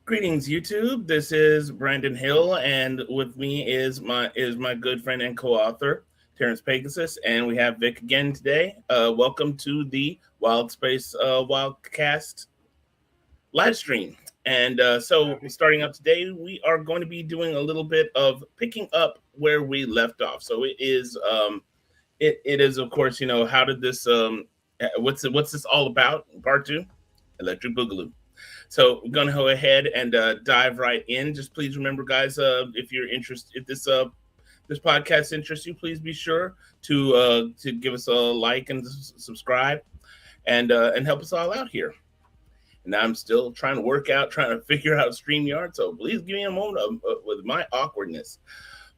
Greetings, YouTube. This is Brandon Hill, and with me is my good friend and co-author Terrence Pegasus, and we have Vic again today. Welcome to the WILDCAST live stream. And so, starting up today, we are going to be doing a little bit of picking up where we left off. So it is, it is of course, how did this, what's this all about? Part 2, Electric Boogaloo. So we're gonna go ahead and dive right in. Just please remember, guys, if you're interested, if this podcast interests you, please be sure to give us a like and subscribe, and help us all out here. And I'm still trying to figure out StreamYard. So please give me a moment with my awkwardness.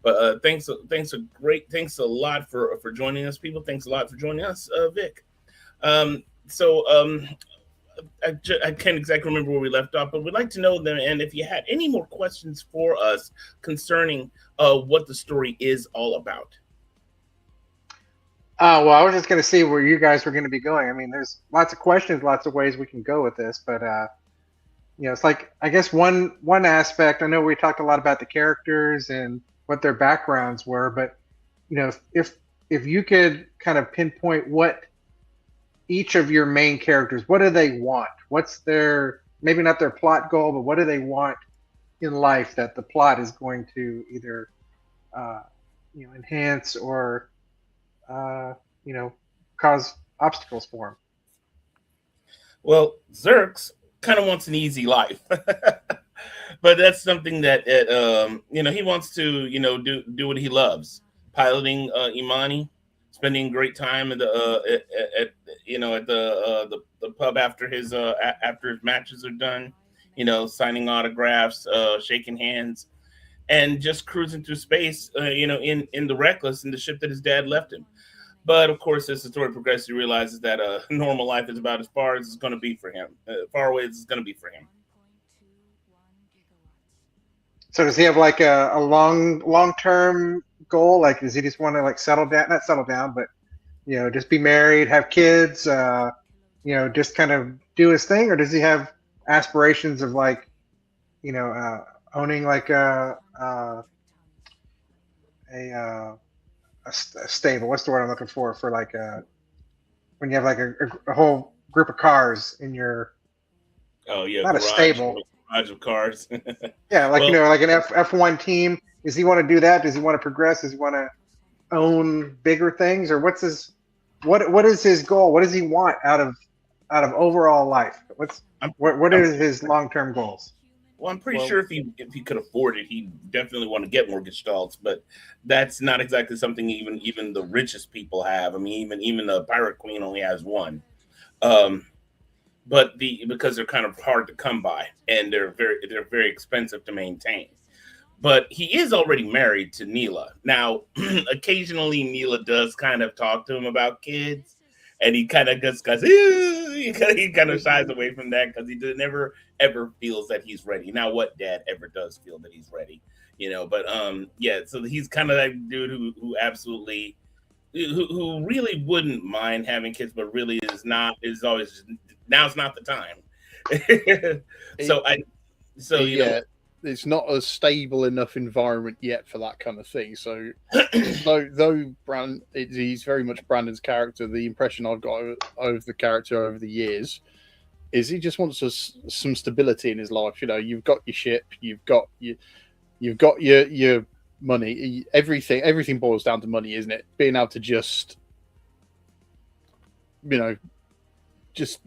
But thanks a lot for joining us, people. Thanks a lot for joining us, Vic. I can't exactly remember where we left off, but we'd like to know them. And if you had any more questions for us concerning what the story is all about. Well, I was just going to see where you guys were going to be going. I mean, there's lots of questions, lots of ways we can go with this, but it's like, I guess one aspect. I know we talked a lot about the characters and what their backgrounds were, but if you could kind of pinpoint what each of your main characters, what do they want? What's their, maybe not their plot goal, but what do they want in life that the plot is going to either, enhance or, cause obstacles for them? Well, Zerx kind of wants an easy life, but that's something that, he wants to, do what he loves, piloting Imani, spending great time at the pub after his matches are done, signing autographs, shaking hands, and just cruising through space, in the Reckless, in the ship that his dad left him. But of course, as the story progresses, he realizes that normal life is about as far as it's going to be for him, far away as it's going to be for him. So does he have like a long-term goal? Like, does he just want to not settle down, but just be married, have kids, just kind of do his thing? Or does he have aspirations of owning like a stable? What's the word I'm looking for like when you have like a whole group of cars in your, not a stable, garage of cars. Yeah, like like an F1 team. Does he want to do that? Does he want to progress? Does he want to own bigger things? Or what is his goal? What does he want out of overall life? What are his long-term goals? Well, I'm pretty sure if he could afford it, he'd definitely want to get more gestalts, but that's not exactly something even the richest people have. I mean, even the Pirate Queen only has one. But because they're kind of hard to come by and they're very expensive to maintain. But he is already married to Neela. Now, occasionally Neela does kind of talk to him about kids, and he kind of just goes, he kind of shies away from that because he never ever feels that he's ready. Now, what dad ever does feel that he's ready, But so he's kind of that dude who absolutely, who really wouldn't mind having kids, but really is always, now's not the time. It's not a stable enough environment yet for that kind of thing. So, though he's very much Brandon's character. The impression I've got of the character over the years is he just wants some stability in his life. You've got your ship, you've got your money. Everything boils down to money, isn't it? Being able to just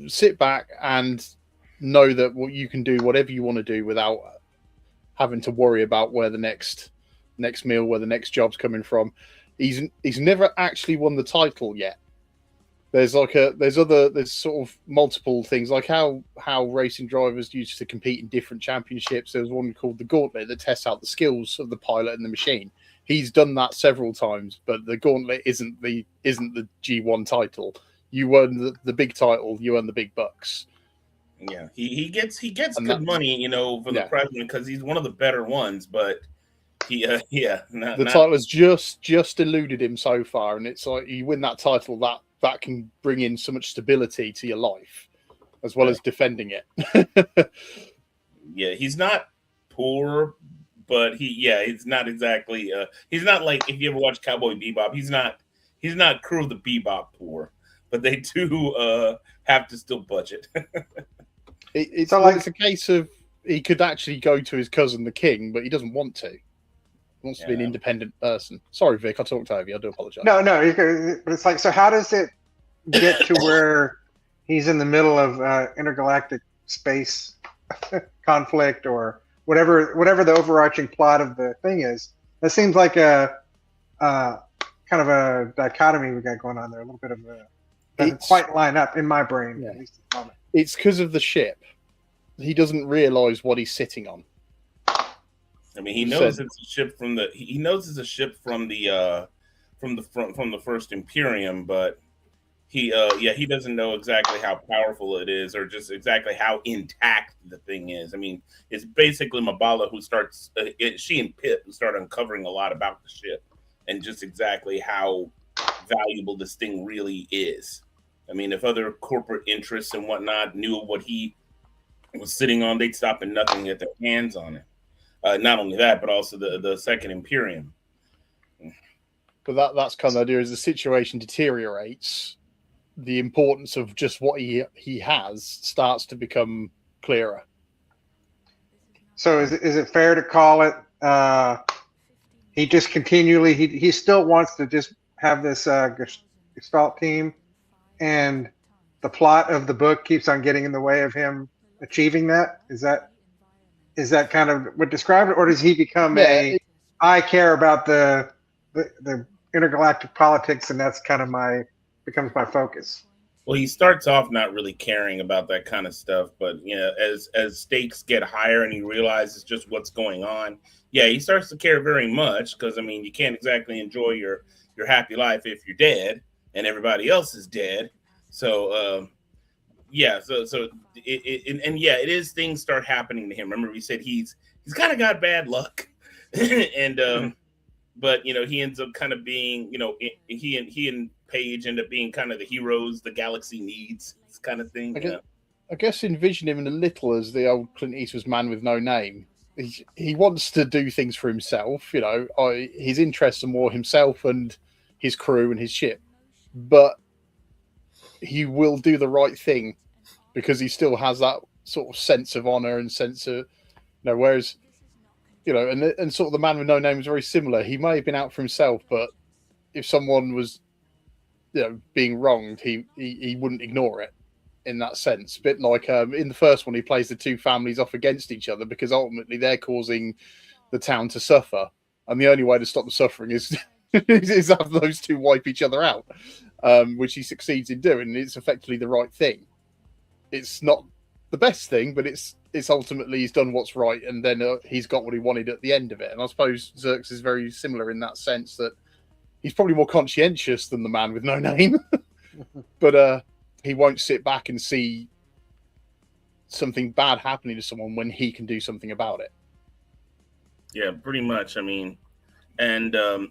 sit back and know that you can do whatever you want to do without having to worry about where the next meal, where the next job's coming from. He's never actually won the title yet. There's sort of multiple things, like how racing drivers used to compete in different championships. There was one called the Gauntlet that tests out the skills of the pilot and the machine. He's done that several times, but the Gauntlet isn't the G1 title. You won the big title, you earn the big bucks. Yeah, he gets good money, for the president because he's one of the better ones. But the title has just eluded him so far, and it's like you win that title, that can bring in so much stability to your life, as well as defending it. Yeah, he's not poor, but he's not exactly. He's not like if you ever watch Cowboy Bebop. He's not Crew of the Bebop poor, but they do have to still budget. It's a case of he could actually go to his cousin, the king, but he doesn't want to. He wants to be an independent person. Sorry, Vic, I talked over you. I do apologize. No, but it's like, so how does it get to where he's in the middle of intergalactic space conflict or whatever the overarching plot of the thing is? That seems like a kind of a dichotomy we got going on there. A little bit of a doesn't quite line up in my brain, at least at the moment. It's because of the ship. He doesn't realize what he's sitting on. I mean, he knows it's a ship from the. He knows it's a ship from the first Imperium, but he doesn't know exactly how powerful it is, or just exactly how intact the thing is. I mean, it's basically Mabala who starts. She and Pip who start uncovering a lot about the ship and just exactly how valuable this thing really is. I mean, if other corporate interests and whatnot knew what he was sitting on, they'd stop at nothing to get their hands on it. Not only that, but also the second Imperium. But that's kind of the idea. As the situation deteriorates, the importance of just what he has starts to become clearer. So is it fair to call it? He just continually he still wants to just have this Gestalt team, and the plot of the book keeps on getting in the way of him achieving that. Is that kind of what described it, or does he become I care about the intergalactic politics, and that's kind of becomes my focus? Well, he starts off not really caring about that kind of stuff, but as stakes get higher and he realizes just what's going on, he starts to care very much, because I mean, you can't exactly enjoy your happy life if you're dead and everybody else is dead. So it is, things start happening to him. Remember, we said he's kind of got bad luck, and but he ends up kind of being, he and Paige end up being kind of the heroes the galaxy needs, this kind of thing. I guess envision him in a little as the old Clint Eastwood's Man with No Name. He wants to do things for himself, his interests are more himself and his crew and his ship, but he will do the right thing because he still has that sort of sense of honor and sense of, whereas, and sort of the Man with No Name is very similar. He may have been out for himself, but if someone was, being wronged, he wouldn't ignore it in that sense. A bit like in the first one, he plays the two families off against each other because ultimately they're causing the town to suffer. And the only way to stop the suffering is have those two wipe each other out, which he succeeds in doing. It's effectively the right thing. It's not the best thing, but it's ultimately he's done what's right, and then he's got what he wanted at the end of it. And I suppose Xerxes is very similar in that sense, that he's probably more conscientious than the Man with No Name, but he won't sit back and see something bad happening to someone when he can do something about it. Yeah, pretty much. I mean, and now,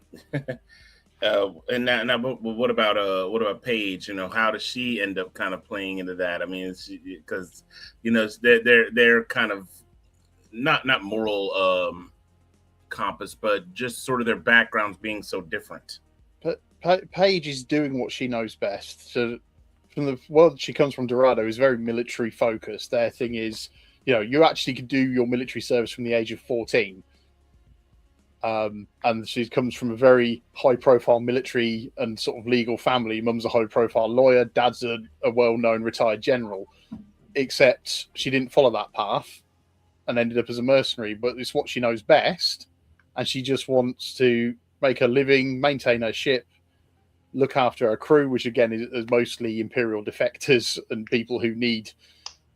but what about Paige? How does she end up kind of playing into that? I mean, because they're kind of not moral compass, but just sort of their backgrounds being so different. But Paige is doing what she knows best. So from the world she comes from, Dorado is very military focused. Their thing is, you actually could do your military service from the age of 14. And she comes from a very high-profile military and sort of legal family. Mum's a high-profile lawyer. Dad's a well-known retired general. Except she didn't follow that path and ended up as a mercenary. But it's what she knows best, and she just wants to make a living, maintain her ship, look after her crew, which again is mostly Imperial defectors and people who need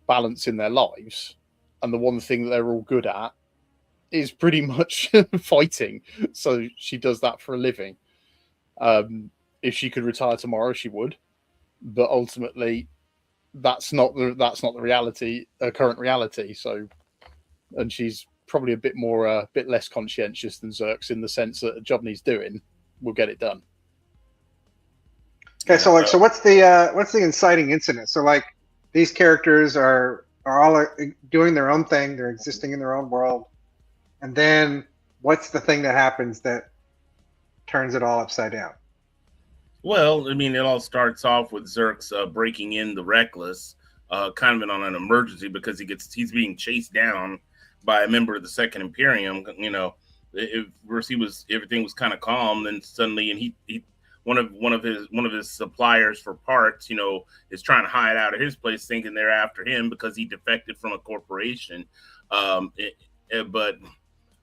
balance in their lives. And the one thing that they're all good at is pretty much fighting, so she does that for a living. If she could retire tomorrow, she would, but ultimately, that's not the reality, current reality. So, and she's probably a bit less conscientious than Xerx in the sense that a job needs doing, we'll get it done. Okay, so what's the inciting incident? So these characters are all doing their own thing. They're existing in their own world. And then what's the thing that happens that turns it all upside down? Well, I mean, it all starts off with Zerx breaking in the Reckless, kind of on an emergency because he's being chased down by a member of the Second Imperium. You know, first everything was kind of calm, then suddenly, and he one of his suppliers for parts, you know, is trying to hide out of his place, thinking they're after him because he defected from a corporation. But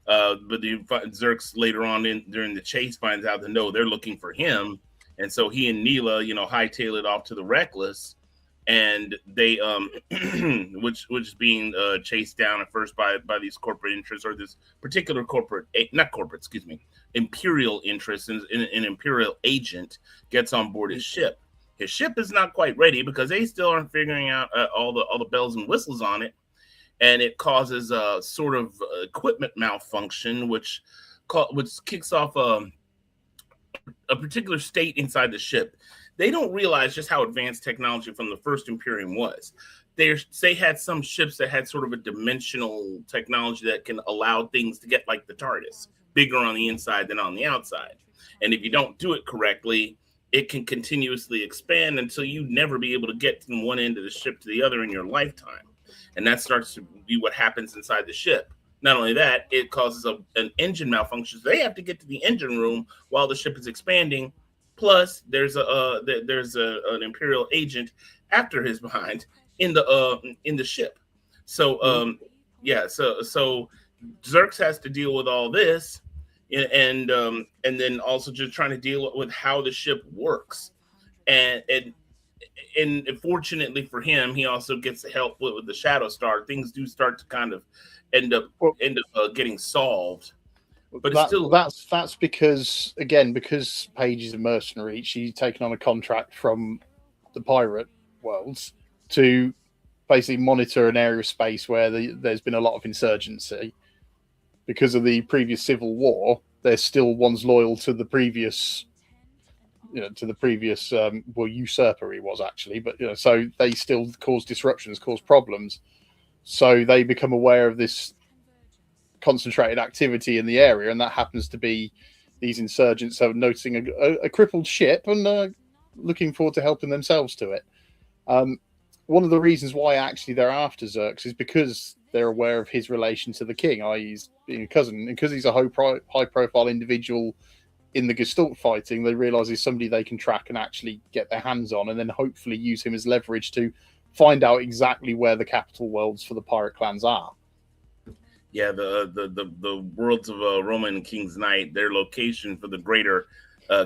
the Zerx later on during the chase finds out that no, they're looking for him. And so he and Neela, you know, hightail it off to the Reckless, and they, which is being chased down at first by these corporate interests, or this particular imperial interest, and an imperial agent gets on board his ship. His ship is not quite ready because they still aren't figuring out all the bells and whistles on it, and it causes a sort of equipment malfunction, which kicks off a particular state inside the ship. They don't realize just how advanced technology from the first Imperium was. They had some ships that had sort of a dimensional technology that can allow things to get like the TARDIS, bigger on the inside than on the outside. And if you don't do it correctly, it can continuously expand until you never be able to get from one end of the ship to the other in your lifetime. And that starts to be what happens inside the ship. Not only that, it causes an engine malfunction. So they have to get to the engine room while the ship is expanding. Plus, there's an Imperial agent after his behind in the ship. So so Zerx has to deal with all this, and then also just trying to deal with how the ship works, and fortunately for him, he also gets the help with the Shadow Star. Things do start to kind of end up getting solved, but that's because Paige is a mercenary. She's taken on a contract from the pirate worlds to basically monitor an area of space where there's been a lot of insurgency because of the previous civil war. There's still ones loyal to the previous. Usurper he was actually, but so they still cause disruptions, cause problems. So they become aware of this concentrated activity in the area, and that happens to be these insurgents are noticing a crippled ship and looking forward to helping themselves to it. One of the reasons why actually they're after Zerx is because they're aware of his relation to the king, i.e. he's being a cousin, and because he's a high-profile individual in the Gestalt fighting, they realise he's somebody they can track and actually get their hands on, and then hopefully use him as leverage to find out exactly where the capital worlds for the pirate clans are. Yeah, the worlds of Roman King's Knight, their location for the greater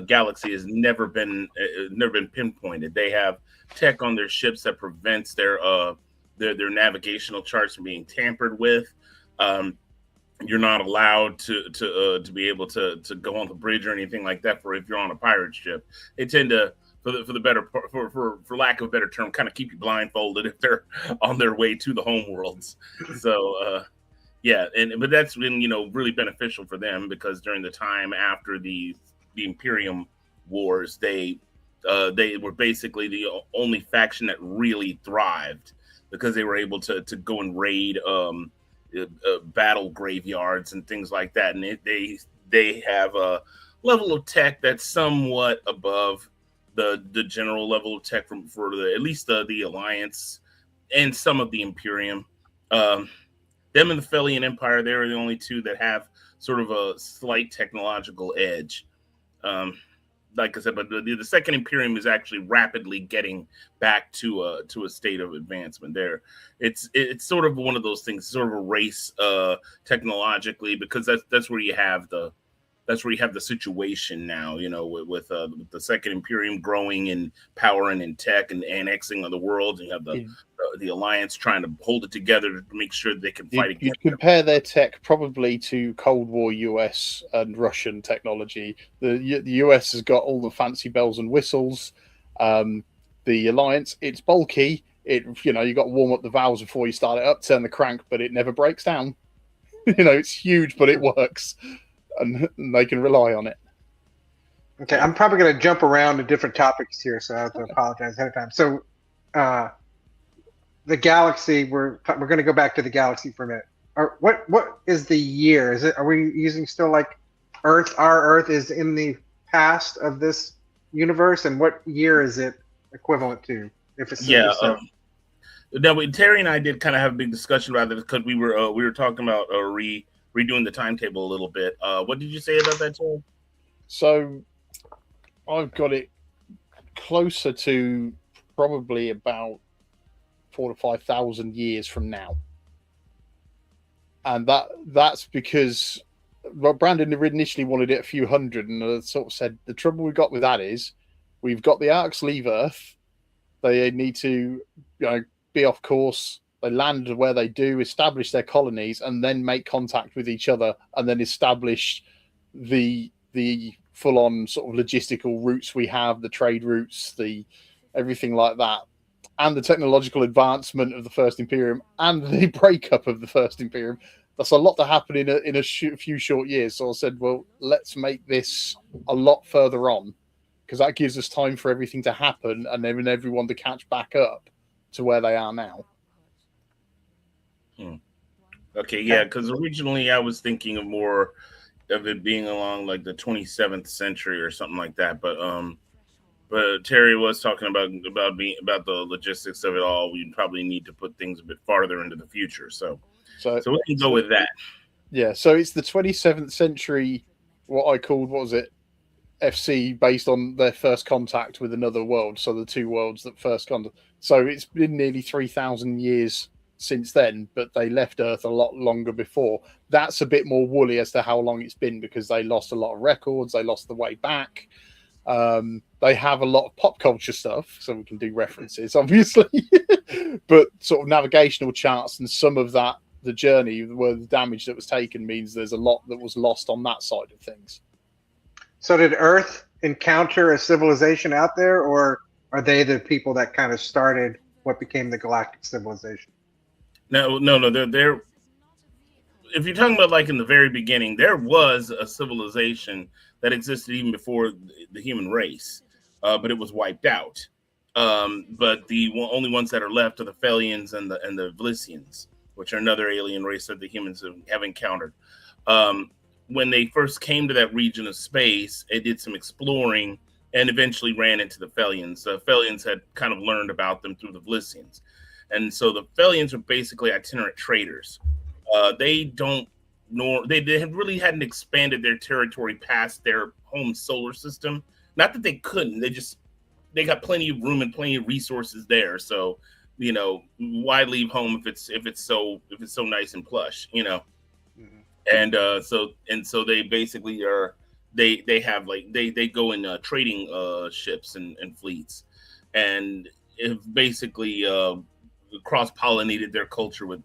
galaxy has never been pinpointed. They have tech on their ships that prevents their navigational charts from being tampered with. You're not allowed to be able to go on the bridge or anything like that. For if you're on a pirate ship, they tend to, for lack of a better term, kind of keep you blindfolded if they're on their way to the home worlds. So but that's been really beneficial for them, because during the time after the Imperium Wars, they were basically the only faction that really thrived, because they were able to go and raid battle graveyards and things like that, and they have a level of tech that's somewhat above the general level of tech for at least the Alliance and some of the Imperium. Them and the Felian Empire, they're the only two that have sort of a slight technological edge. Like I said, but the Second Imperium is actually rapidly getting back to a state of advancement. There, it's sort of one of those things, sort of a race technologically, because that's where you have the situation now. With the Second Imperium growing in power and in tech and annexing of the world, and you have the Alliance trying to hold it together to make sure they can fight against. You'd compare their tech probably to Cold War US and Russian technology. The US has got all the fancy bells and whistles. The Alliance, it's bulky. You got to warm up the valves before you start it up, turn the crank, but it never breaks down. It's huge, but it works, and they can rely on it. Okay, I'm probably going to jump around to different topics here, so I have to apologize ahead of time. So, the galaxy. We're going to go back to the galaxy for a minute. What is the year? Are we using still like Earth? Our Earth is in the past of this universe, and what year is it equivalent to? If it's Yeah. if so. Now, Terry and I did kind of have a big discussion about this because we were talking about redoing the timetable a little bit. What did you say about that, Terry? So I've got it closer to probably about 4,000 to 5,000 years from now, and that's because Brandon initially wanted it a few hundred, and I sort of said the trouble we got with that is we've got the Arks leave Earth, they need to be off course, they land where they do, establish their colonies, and then make contact with each other, and then establish the full-on sort of logistical routes we have, the trade routes, the everything like that, and the technological advancement of the First Imperium and the breakup of the First Imperium. That's a lot to happen in a few short years. So I said, well, let's make this a lot further on, because that gives us time for everything to happen and then everyone to catch back up to where they are now. Okay, yeah, because originally I was thinking of more of it being along like the 27th century or something like that, but Terry was talking about the logistics of it all. We probably need to put things a bit farther into the future, so we can go with that. Yeah, so it's the 27th century, what was it, FC, based on their first contact with another world, so the two worlds that first contact. So it's been nearly 3,000 years since then, but they left Earth a lot longer before. That's a bit more woolly as to how long it's been, because they lost a lot of records, they lost the way back. They have a lot of pop culture stuff, so we can do references, obviously, but sort of navigational charts and some of that, the journey where the damage that was taken means there's a lot that was lost on that side of things. So did Earth encounter a civilization out there, or are they the people that kind of started what became the galactic civilization? No. They're if you're talking about like in the very beginning, there was a civilization that existed even before the human race, but it was wiped out. But the only ones that are left are the Felians and the Vlisians, which are another alien race that the humans have encountered. When they first came to that region of space, it did some exploring and eventually ran into the Felians. The Felians had kind of learned about them through the Vlisians. And so the Felians are basically itinerant traders. They really hadn't expanded their territory past their home solar system. Not that they couldn't, they got plenty of room and plenty of resources there. So, why leave home if it's so nice and plush, Mm-hmm. And so they basically are they have like they go in trading ships and fleets, and it basically cross-pollinated their culture with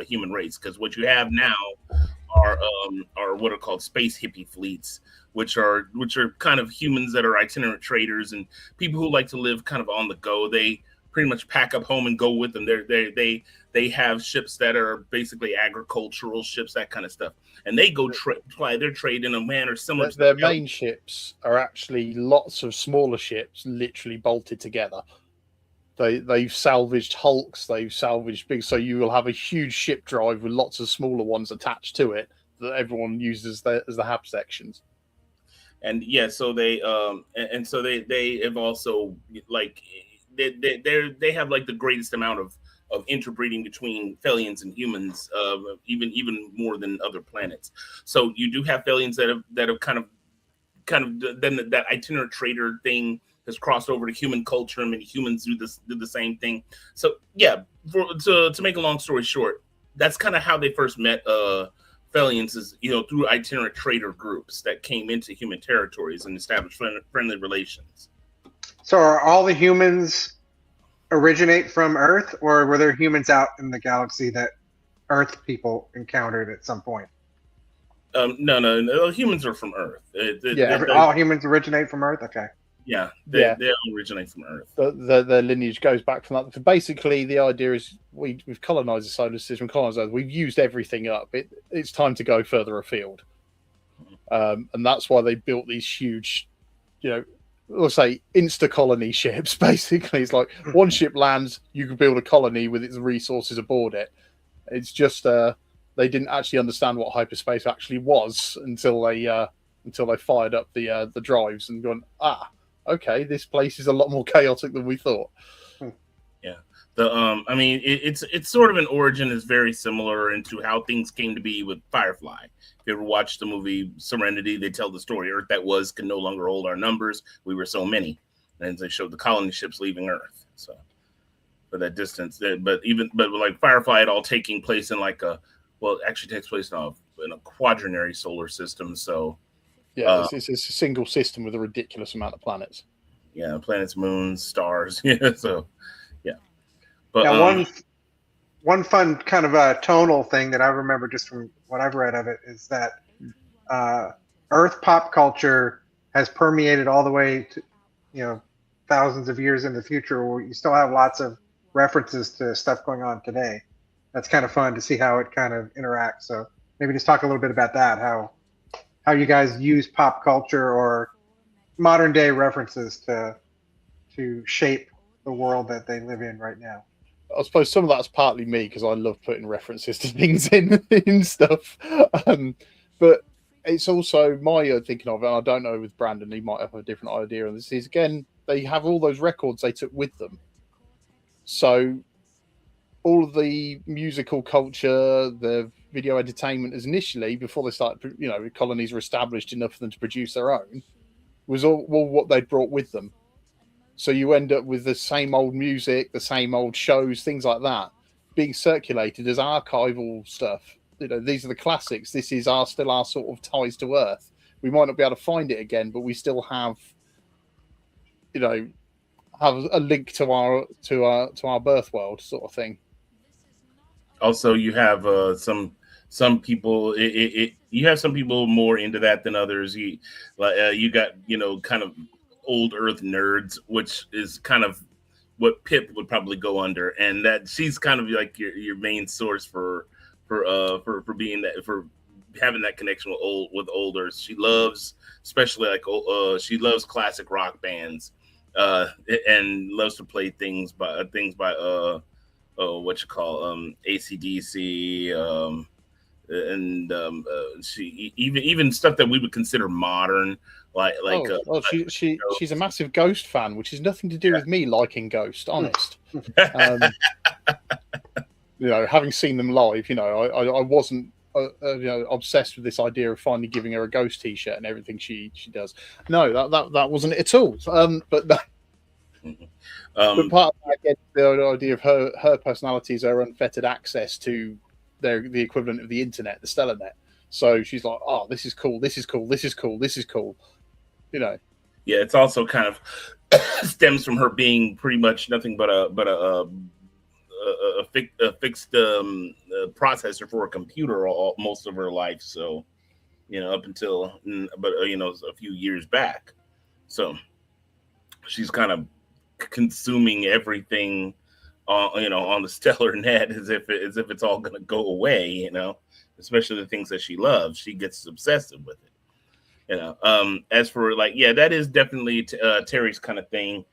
human race, because what you have now are what are called space hippie fleets, which are kind of humans that are itinerant traders and people who like to live kind of on the go. They pretty much pack up home and go with them. They have ships that are basically agricultural ships, that kind of stuff, and they go try their trade in a manner similar to their main ships are actually lots of smaller ships literally bolted together. They've salvaged hulks, they've salvaged big, so you will have a huge ship drive with lots of smaller ones attached to it that everyone uses as the hab sections. And yeah, so they have also like they have like the greatest amount of interbreeding between Felians and humans, even more than other planets. So you do have Felians that have kind of then that itinerant trader thing has crossed over to human culture, and many humans do the same thing. So yeah, to make a long story short, that's kind of how they first met Felians, is through itinerant trader groups that came into human territories and established friendly relations. So are all the humans originate from Earth, or were there humans out in the galaxy that Earth people encountered at some point? No. Humans are from Earth. All humans originate from Earth? Okay. Yeah, they all originate from Earth. The lineage goes back from that. Basically, the idea is we've colonized the solar system, colonized Earth. We've used everything up. It's time to go further afield, and that's why they built these huge, let's say, insta colony ships. Basically, it's like one ship lands, you can build a colony with its resources aboard it. It's just they didn't actually understand what hyperspace actually was until they fired up the drives and gone, okay, this place is a lot more chaotic than we thought. Yeah. I mean, it's sort of an origin is very similar into how things came to be with Firefly. If you ever watched the movie Serenity, they tell the story Earth that was can no longer hold our numbers. We were so many, and they showed the colony ships leaving Earth. So for that distance, but like Firefly, it all taking place in like it actually takes place in a quaternary solar system. So yeah, it's a single system with a ridiculous amount of planets. Yeah, planets, moons, stars. Yeah, so. But now, one fun kind of tonal thing that I remember just from what I've read of it is that Earth pop culture has permeated all the way to, thousands of years in the future, where you still have lots of references to stuff going on today. That's kind of fun to see how it kind of interacts. So maybe just talk a little bit about that, how you guys use pop culture or modern day references to shape the world that they live in right now. I suppose some of that's partly me because I love putting references to things in stuff. But it's also my thinking of it. And I don't know with Brandon, he might have a different idea on this. Is again, they have all those records they took with them. So all of the musical culture, the video entertainment is initially, before they started, colonies were established enough for them to produce their own, was all what they'd brought with them. So you end up with the same old music, the same old shows, things like that, being circulated as archival stuff. These are the classics. This is still our sort of ties to Earth. We might not be able to find it again, but we still have, have a link to our birth world, sort of thing. Also, you have some people. You have some people more into that than others. You got kind of old Earth nerds, which is kind of what Pip would probably go under, and that she's kind of like your main source for being that, for having that connection with old Earth. She loves, especially she loves classic rock bands, and loves to play things by AC/DC, and she even stuff that we would consider modern. She's a massive Ghost fan, which has nothing to do with me liking Ghost, honest. Having seen them live, I wasn't obsessed with this idea of finally giving her a Ghost t-shirt and everything she does. No, that wasn't it at all. But part of that, again, the idea of her personality is her unfettered access to the equivalent of the internet, the Stellarnet. So she's like, oh, this is cool, this is cool, this is cool, this is cool. Yeah, it's also kind of stems from her being pretty much nothing but a fixed processor for a computer most of her life. So, up until a few years back. So she's kind of consuming everything on the stellar net as if it's all going to go away. Especially the things that she loves. She gets obsessive with it. As for that is definitely Terry's kind of thing,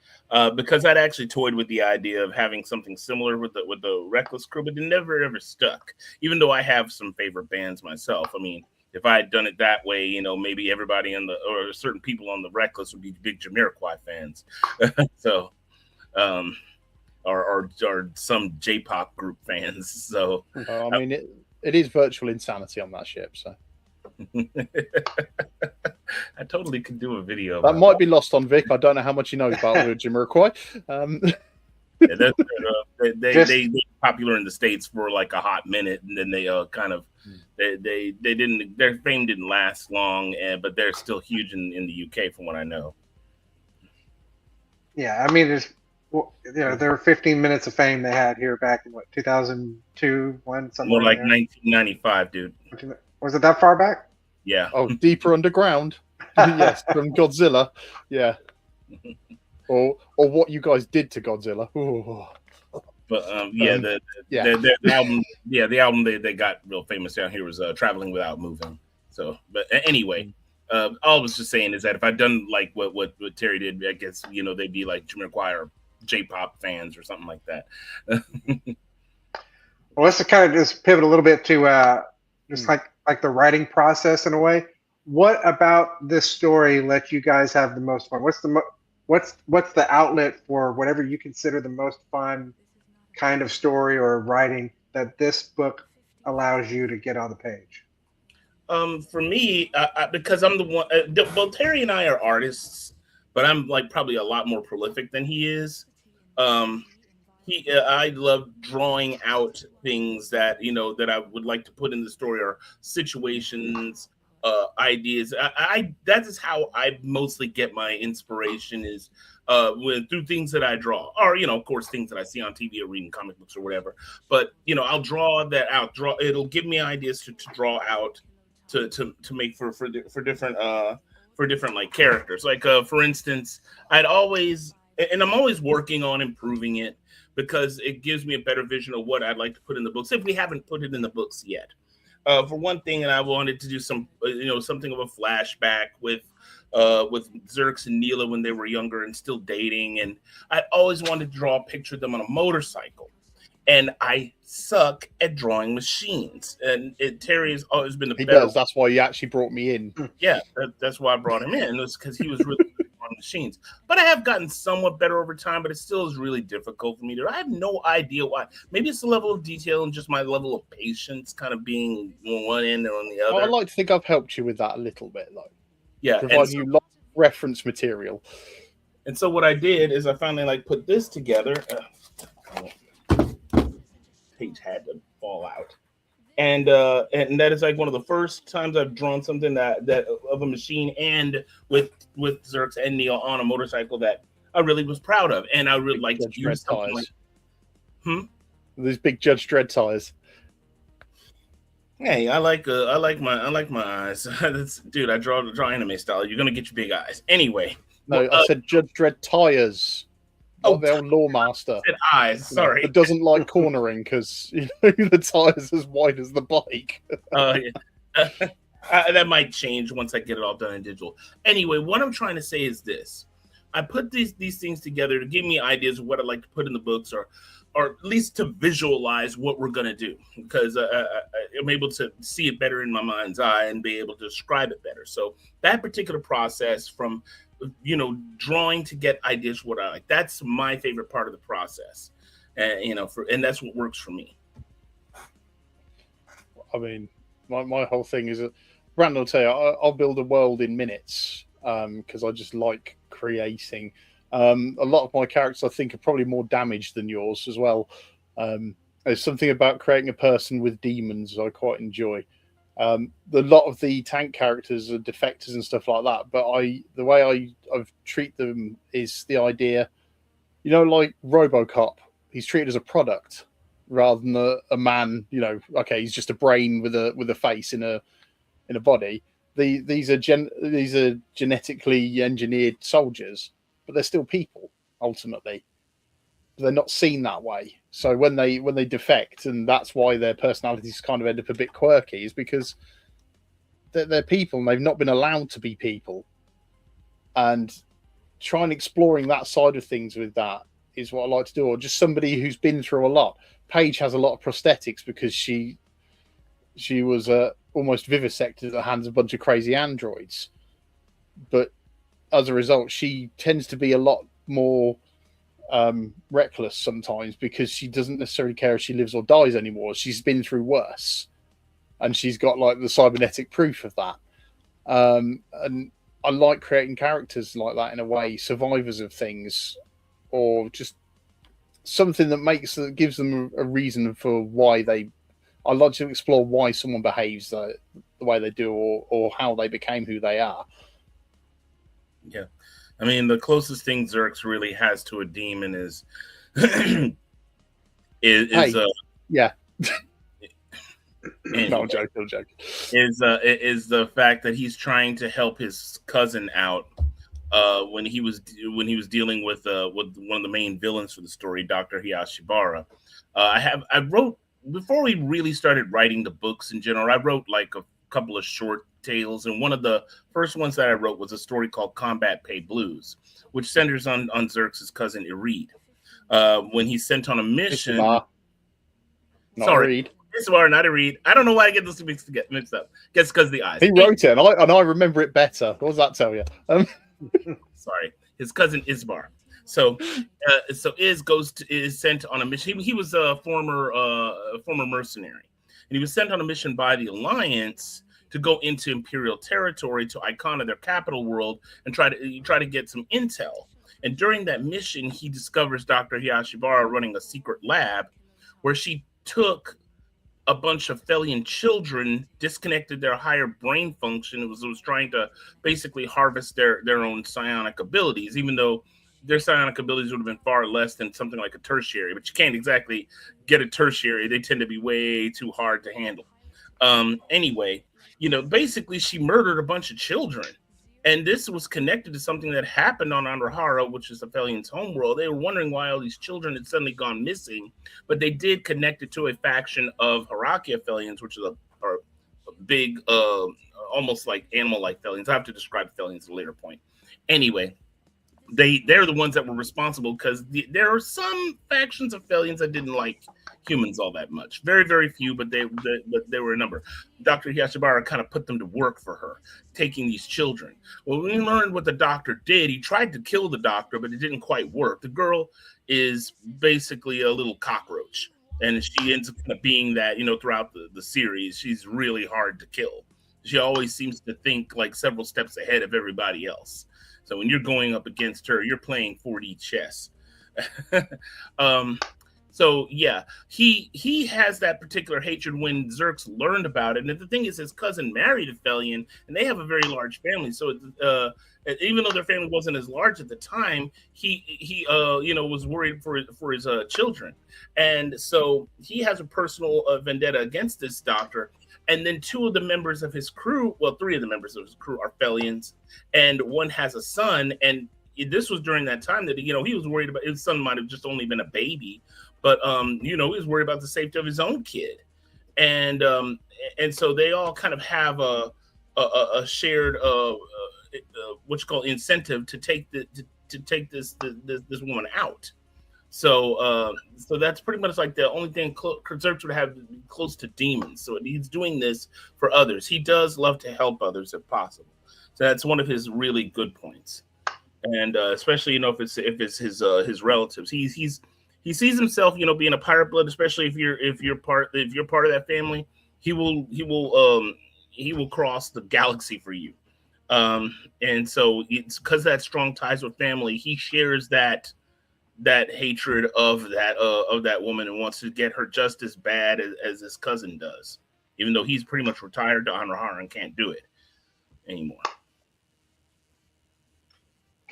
because I'd actually toyed with the idea of having something similar with the Reckless crew, but it never ever stuck. Even though I have some favorite bands myself. I mean, if I had done it that way, maybe everybody or certain people on the Reckless would be big Jamiroquai fans. So, or some J-pop group fans. So, I mean, it is virtual insanity on that ship. So. I totally could do a video. That might be lost on Vic. I don't know how much he knows about Jamiroquai. They popular in the States for like a hot minute, and then they their fame didn't last long, but they're still huge in the UK from what I know. Yeah, I mean, there were 15 minutes of fame they had here back in 2002, something more like 1995, dude. Was it that far back? Yeah. Oh, deeper underground. Yes, from Godzilla. Yeah. Or what you guys did to Godzilla. Ooh. But the album, the album they got real famous down here was Traveling Without Moving. So, but anyway, All I was just saying is that if I'd done like what Terry did, I guess they'd be like Jamiroquai or J-pop fans or something like that. Well, let's kind of just pivot a little bit to just like the writing process in a way. What about this story let you guys have the most fun? What's the outlet for whatever you consider the most fun kind of story or writing that this book allows you to get on the page? For me, because I'm the one. Well, Terry and I are artists, but I'm like probably a lot more prolific than he is. Um, I love drawing out things that that I would like to put in the story, or situations, ideas. That is how I mostly get my inspiration, is through things that I draw, or of course things that I see on TV or reading comic books or whatever. But I'll draw that out. It'll give me ideas to draw out to make for different like characters. Like for instance, I'd always, and I'm always working on improving it, because it gives me a better vision of what I'd like to put in the books if we haven't put it in the books yet. For one thing, and I wanted to do something of a flashback with Xerx and Neela when they were younger and still dating, and I always wanted to draw a picture of them on a motorcycle. And I suck at drawing machines, and Terry has always been the He better. does. That's why he actually brought me in. Yeah, that's why I brought him in. It was because he was really good at drawing machines. But I have gotten somewhat better over time, but it still is really difficult for me to. I have no idea why. Maybe it's the level of detail and just my level of patience kind of being on one end and on the other. I'd like to think I've helped you with that a little bit, though. Yeah, provide you lots of reference material. And so what I did is I finally put this together. Page had to fall out, and that is like one of the first times I've drawn something that of a machine, and with Xerx and Neil on a motorcycle, that I really was proud of, and I really like to use something like these big Judge Dredd tires. Hey, I like my eyes. Dude, I draw anime style. You're gonna get your big eyes anyway. No, I said Judge Dredd tires. Oh, the old Lawmaster. Eyes, sorry. It doesn't like cornering because the tire's as wide as the bike. Yeah. That might change once I get it all done in digital. Anyway, what I'm trying to say is this. I put these things together to give me ideas of what I'd like to put in the books, or at least to visualize what we're going to do, because I'm able to see it better in my mind's eye and be able to describe it better. So that particular process from drawing to get ideas what I like, that's my favorite part of the process, and that's what works for me. I mean, my whole thing is that Brandon will tell you I'll build a world in minutes because I just like creating. A lot of my characters I think are probably more damaged than yours as well. There's something about creating a person with demons I quite enjoy. A lot of the tank characters are defectors and stuff like that, but the way I treat them is the idea, like RoboCop, he's treated as a product rather than a man. Okay, he's just a brain with a face in a body. These are genetically engineered soldiers, but they're still people ultimately. They're not seen that way. So when they defect, and that's why their personalities kind of end up a bit quirky, is because they're people and they've not been allowed to be people. And exploring that side of things with that is what I like to do. Or just somebody who's been through a lot. Paige has a lot of prosthetics because she was almost vivisected at the hands of a bunch of crazy androids. But as a result, she tends to be a lot more reckless sometimes because she doesn't necessarily care if she lives or dies anymore. She's been through worse, and she's got the cybernetic proof of that. And I like creating characters like that in a way, survivors of things, or just something that gives them a reason for why I like to explore why someone behaves the way they do, or how they became who they are. Yeah. I mean, the closest thing Xerx really has to a demon is yeah. No, I'm joking. Is the fact that he's trying to help his cousin out when he was dealing with one of the main villains for the story, Dr. Hayashibara. I wrote, before we really started writing the books in general, I wrote a couple of short tales, and one of the first ones that I wrote was a story called Combat Pay Blues, which centers on Zerx's cousin Irid. When he's sent on a mission. Not Reed. Isbar, not Irid. I don't know why I get those two mixed up. Guess because the eyes. He wrote it, and I remember it better. What does that tell you? Sorry, his cousin Isbar. So Iz is sent on a mission. He was a former mercenary, and he was sent on a mission by the Alliance to go into Imperial territory to Icona, their capital world, and try to get some intel. And during that mission, he discovers Dr. Hyashibara running a secret lab where she took a bunch of Thelian children, disconnected their higher brain function. It was trying to basically harvest their own psionic abilities, even though their psionic abilities would have been far less than something like a tertiary. But you can't exactly get a tertiary. They tend to be way too hard to handle. Anyway, basically she murdered a bunch of children. And this was connected to something that happened on Andrahara, which is the Thelian's homeworld. They were wondering why all these children had suddenly gone missing, but they did connect it to a faction of Harakia Thelians, which is a big, almost like animal-like Thelians. I have to describe Thelians at a later point. Anyway, they're the ones that were responsible because there are some factions of Thelians that didn't like humans all that much. Very, very few, but they were a number. Dr. Hyashibara kind of put them to work for her, taking these children. Well, we learned what the doctor did. He tried to kill the doctor, but it didn't quite work. The girl is basically a little cockroach, and she ends up being that, throughout the series. She's really hard to kill. She always seems to think like several steps ahead of everybody else. So when you're going up against her, you're playing 4D chess. So yeah, he has that particular hatred when Zerx learned about it. And the thing is, his cousin married a Thelian, and they have a very large family. So even though their family wasn't as large at the time, he was worried for his children, and so he has a personal vendetta against this doctor. And then two of the members of his crew, well, three of the members of his crew are Thelians, and one has a son. And this was during that time that he was worried about his son might have just only been a baby. But he was worried about the safety of his own kid, and so they all kind of have a shared what you call incentive to take this woman out. So that's pretty much like the only thing Zerx would have close to demons. So he's doing this for others. He does love to help others if possible. So that's one of his really good points, and especially if it's his relatives. He sees himself, being a pirate blood, especially if you're part of that family. He will cross the galaxy for you, and so it's because that strong ties with family. He shares that hatred of that woman and wants to get her just as bad as his cousin does, even though he's pretty much retired to Andrahara and can't do it anymore.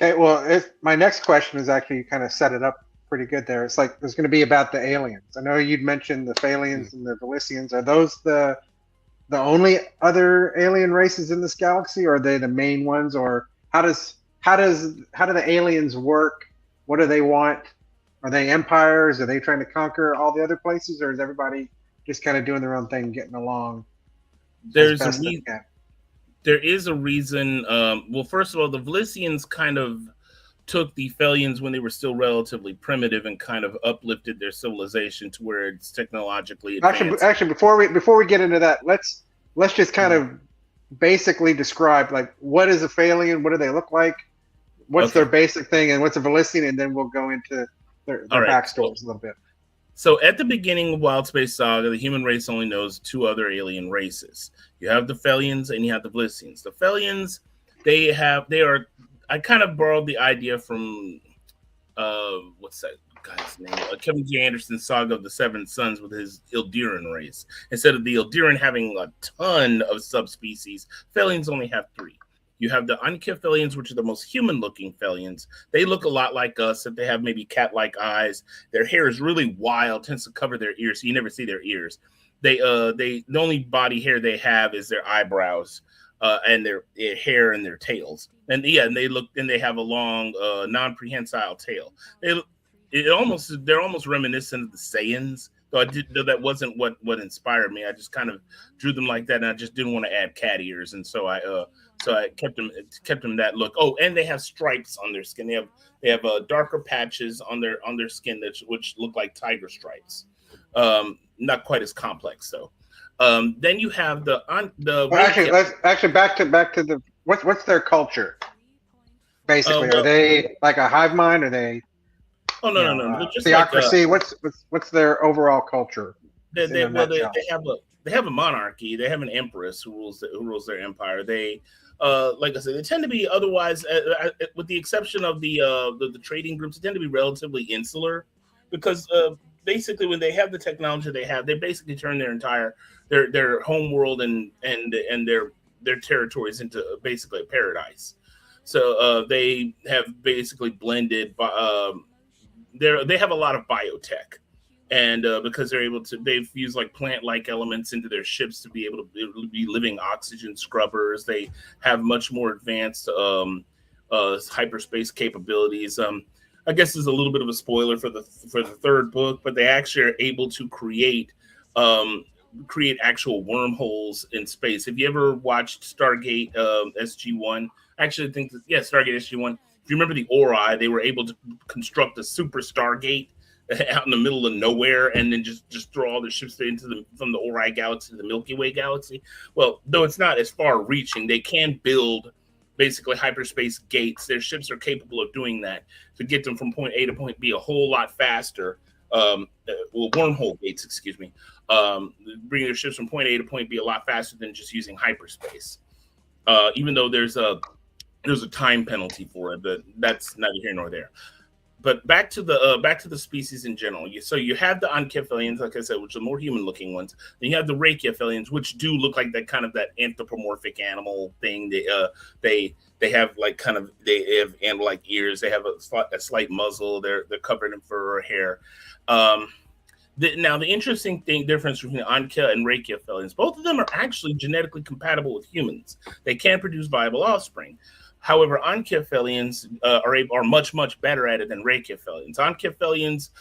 Okay, well, my next question is actually, you kind of set it up pretty good there. It's like there's going to be about the aliens. I know you'd mentioned the Phalians and the Velicians. Are those the only other alien races in this galaxy, or are they the main ones? Or how do the aliens work? What do they want? Are they empires? Are they trying to conquer all the other places, or is everybody just kind of doing their own thing, getting along? There is a reason. Well, first of all, the Velicians kind of took the Thelians when they were still relatively primitive and kind of uplifted their civilization to where it's technologically advanced. Actually, before we get into that, let's just kind of basically describe, like, what is a Thelian? What do they look like? What's their basic thing, and what's a Velician? And then we'll go into their backstories a little bit. So at the beginning of Wild Space Saga, the human race only knows two other alien races. You have the Thelians and you have the Velicians. The Thelians, I kind of borrowed the idea from what's that guy's name? Kevin J. Anderson's Saga of the Seven Sons with his Ildiran race. Instead of the Ildiran having a ton of subspecies, Thelians only have three. You have the Ankia Thelians, which are the most human-looking Thelians. They look a lot like us, if they have maybe cat-like eyes. Their hair is really wild, tends to cover their ears, so you never see their ears. The only body hair they have is their eyebrows. And their hair and their tails, and they have a long, non-prehensile tail. They're almost reminiscent of the Saiyans, Though that wasn't what inspired me. I just kind of drew them like that, and I just didn't want to add cat ears, and so I kept them that look. Oh, and they have stripes on their skin. They have darker patches on their skin which look like tiger stripes. Not quite as complex though. Then you have the Well, actually back to the what's their culture basically? Are they like a hive mind? Are they? Oh no. They're just theocracy. What's their overall culture? They have a monarchy. They have an empress who rules their empire. They like I said, they tend to be otherwise, with the exception of the trading groups, they tend to be relatively insular because basically when they have the technology they basically turn their entire their home world and their territories into basically a paradise. So they have basically blended. They have a lot of biotech, and because they've used like plant-like elements into their ships to be able to be living oxygen scrubbers. They have much more advanced hyperspace capabilities. I guess this is a little bit of a spoiler for the third book, but they actually are able to create actual wormholes in space. Have you ever watched Stargate SG-1? I actually think Stargate SG-1. If you remember the Ori, they were able to construct a super Stargate out in the middle of nowhere, and then just throw all their ships from the Ori galaxy to the Milky Way galaxy. Well, though it's not as far reaching, they can build basically hyperspace gates. Their ships are capable of doing that to get them from point A to point B a whole lot faster. Wormhole gates, excuse me. Bringing their ships from point A to point B a lot faster than just using hyperspace. Even though there's a time penalty for it, but that's neither here nor there. But back to the species in general. So you have the Ankyphalians, like I said, which are more human-looking ones. Then you have the Rachiaphalians, which do look like that kind of that anthropomorphic animal thing. They have like they have animal-like ears. They have a slight muzzle. They're covered in fur or hair. Now the interesting difference between the Anka and Rachiaphalians, both of them are actually genetically compatible with humans. They can produce viable offspring. However, Ankyphalians are much better at it than Rachiaphalians. Ankyphalians,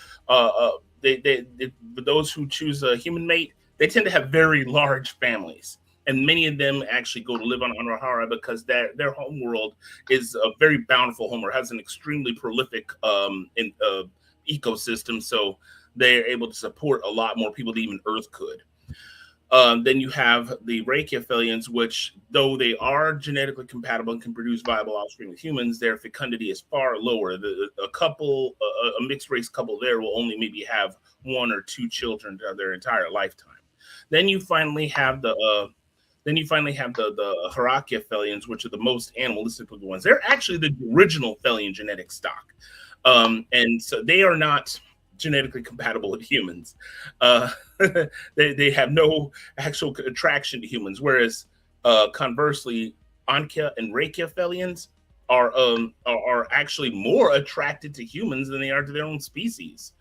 those who choose a human mate, they tend to have very large families, and many of them actually go to live on Anrahara because their home world is a very bountiful home world, has an extremely prolific ecosystem, so they're able to support a lot more people than even Earth could. Then you have the Rachiaphalians, which, though they are genetically compatible and can produce viable offspring with humans, their fecundity is far lower. A mixed race couple there will only maybe have 1 or 2 children their entire lifetime. Then you finally have the Herachiaphalians, which are the most animalistic ones. They're actually the original Phalian genetic stock, and so they are not genetically compatible with humans. They have no actual attraction to humans, whereas conversely, Anka and Rachiaphalians are actually more attracted to humans than they are to their own species.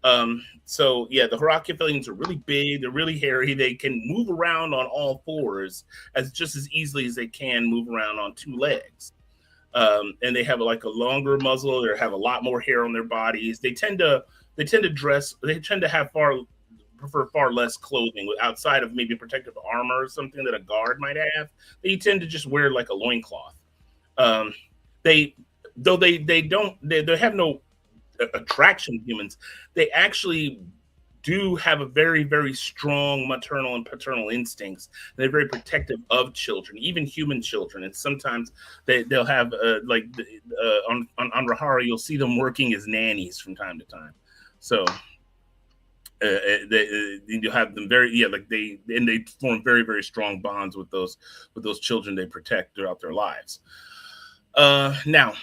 So yeah, the Herachiaphalians are really big, they're really hairy, they can move around on all fours just as easily as they can move around on 2 legs. And they have like a longer muzzle, they have a lot more hair on their bodies. They tend to prefer far less clothing outside of maybe protective armor or something that a guard might have. They tend to just wear like a loincloth. They have no attraction to humans. They actually do have a very, very strong maternal and paternal instincts. They're very protective of children, even human children. And sometimes they'll have on Rahara, you'll see them working as nannies from time to time. So you'll have them they form very, very strong bonds with those children they protect throughout their lives. Now,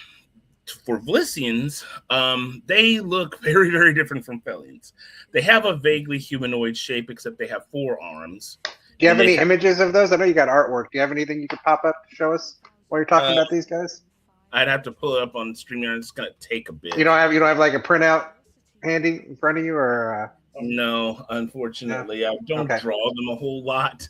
for Vlissians, they look very, very different from Phalians. They have a vaguely humanoid shape, except they have 4 arms. Do you have any images of those? I know you got artwork. Do you have anything you could pop up to show us while you're talking about these guys? I'd have to pull it up on StreamYard. It's gonna take a bit. You don't have like a printout handy in front of you, or no, unfortunately, I don't draw them a whole lot.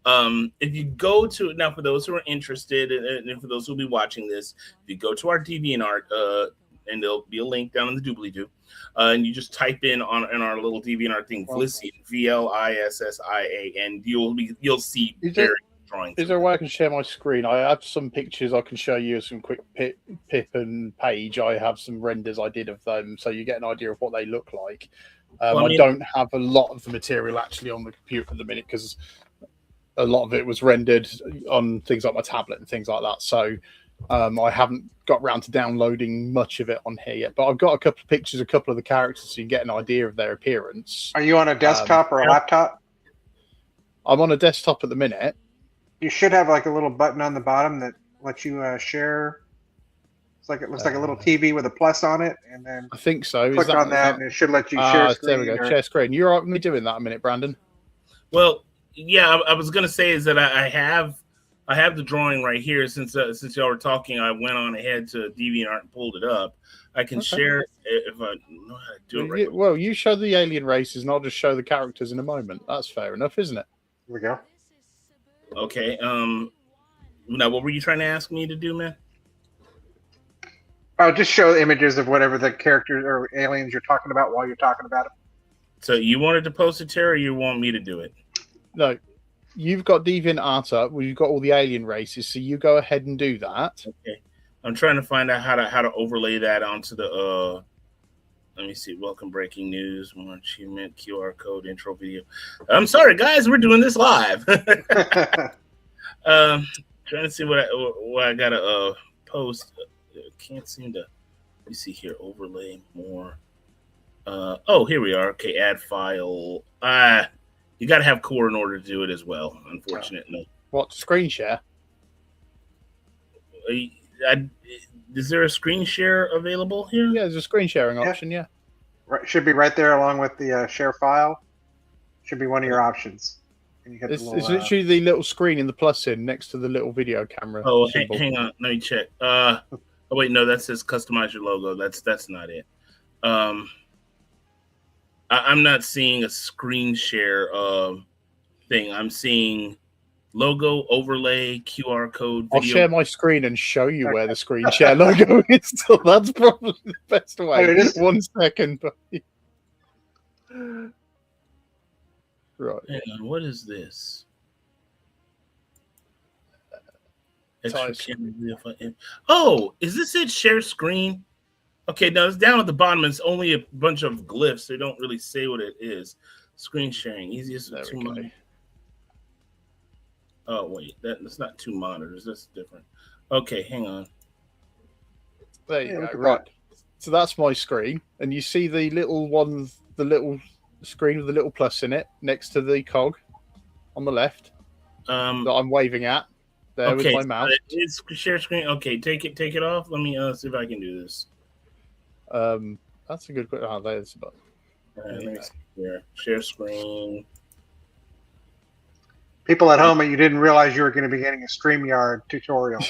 If you go to now, for those who are interested, and for those who will be watching this, if you go to our DeviantArt and there'll be a link down in the doobly-doo. And you just type in our little DeviantArt thing, Vlissian, VLISSIA, and you'll see various drawings. Is there a way I can share my screen? I have some pictures I can show you, some quick Pip and Paige. I have some renders I did of them, so you get an idea of what they look like. I don't have a lot of the material actually on the computer at the minute because a lot of it was rendered on things like my tablet and things like that. So I haven't got around to downloading much of it on here yet. But I've got a couple of pictures, a couple of the characters, so you can get an idea of their appearance. Are you on a desktop or a laptop? I'm on a desktop at the minute. You should have like a little button on the bottom that lets you share. It's like it looks like a little TV with a plus on it, and then I think so. Click on that, and it should let you share screen. There we go. Share screen. You're all right with me doing that a minute, Brandon? Well, yeah, I was gonna say is that I have the drawing right here. Since y'all were talking, I went on ahead to DeviantArt and pulled it up. I can share it if I know how to do it right. Well, you show the alien races, and I'll just show the characters in a moment. That's fair enough, isn't it? Here we go. Okay. Now, what were you trying to ask me to do, man? Oh, just show images of whatever the characters or aliens you're talking about while you're talking about it. So you wanted to post it, Terry, or you want me to do it? No, you've got DeviantArt up. We've got all the alien races, so you go ahead and do that. Okay. I'm trying to find out how to overlay that onto the. Let me see. Welcome, breaking news, more achievement, QR code, intro video. I'm sorry, guys, we're doing this live. Trying to see what I gotta post. Can't seem to. Let me see here. Overlay more. Oh, here we are. Okay, add file. You got to have core in order to do it as well. Unfortunately. What, screen share? Is there a screen share available here? Yeah, there's a screen sharing option. Yeah. Right, should be right there along with the share file. Should be one of your options. And you It's literally the little screen in the plus in next to the little video camera. Oh, hang on. Let me check. Oh wait, no, that says customize your logo. That's not it. I'm not seeing a screen share thing. I'm seeing logo, overlay, QR code. Video. I'll share my screen and show you where the screen share logo is. So that's probably the best way. 1 second. Right. Hang on, what is this? Oh, is this it? Share screen? Okay, now it's down at the bottom. It's only a bunch of glyphs. They don't really say what it is. Screen sharing, easiest with 2 monitors. Oh wait, that's not 2 monitors. That's different. Okay, hang on. There you go. Right. So that's my screen, and you see the little one, the little screen with the little plus in it next to the cog on the left that I'm waving at. There with my mouse. It's share screen. Okay, take it off. Let me see if I can do this. That's a good question. Oh, there's the button. Let me see here. Share screen. People at home, you didn't realize you were going to be getting a StreamYard tutorial.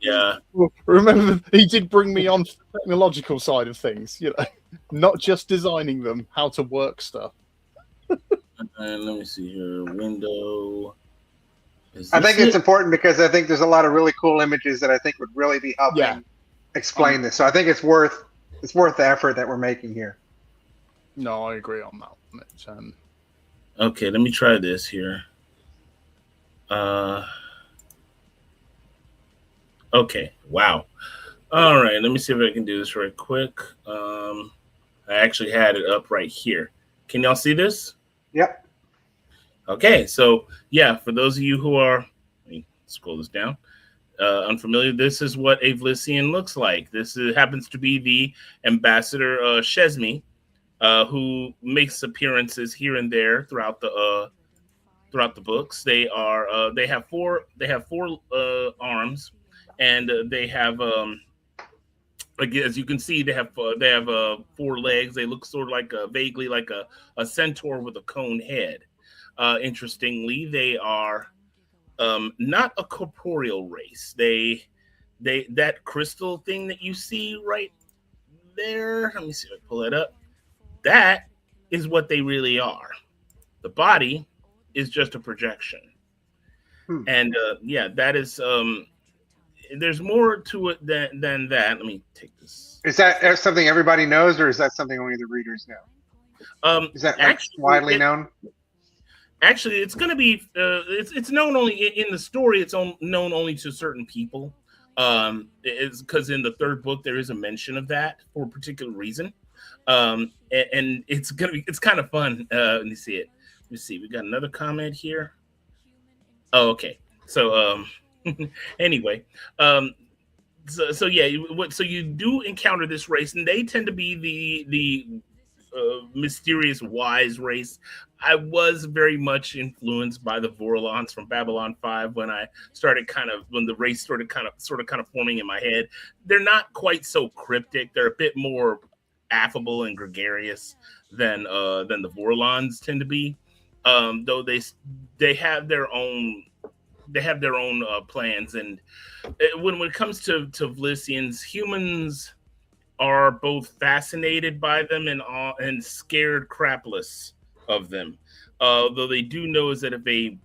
Yeah. Remember, he did bring me on the technological side of things, not just designing them, how to work stuff. And let me see here. Window. I think it's important because I think there's a lot of really cool images that I think would really be helping explain this. So I think it's worth the effort that we're making here. No, I agree on that. Okay, let me try this here. Okay, wow. All right, let me see if I can do this right quick. I actually had it up right here. Can y'all see this? Yep. Okay, so yeah, for those of you who are, let me scroll this down, unfamiliar, this is what a Vlissian looks like. This happens to be the Ambassador Shesmi, who makes appearances here and there throughout the books. They have four arms, and they have like as you can see, they have 4 legs. They look sort of like vaguely like a centaur with a cone head. Interestingly, they are not a corporeal race. They that crystal thing that you see right there. Let me see if I pull it up. That is what they really are. The body is just a projection. And that is there's more to it than that. Let me take this. Is that something everybody knows, or is that something only the readers know? Is that like widely known? Actually, it's going to be it's known only in the story. It's known only to certain people. It's because in the third book there is a mention of that for a particular reason. And it's kind of fun. Let me see it. Let me see. We got another comment here. Oh, okay. So anyway, so yeah, so you do encounter this race, and they tend to be the mysterious wise race. I was very much influenced by the Vorlons from Babylon 5 when the race started kind of forming in my head. They're not quite so cryptic. They're a bit more affable and gregarious than the Vorlons tend to be. Though they have their own plans, and when it comes to Vlisians, humans are both fascinated by them and scared crapless of them. Though they do know is that if a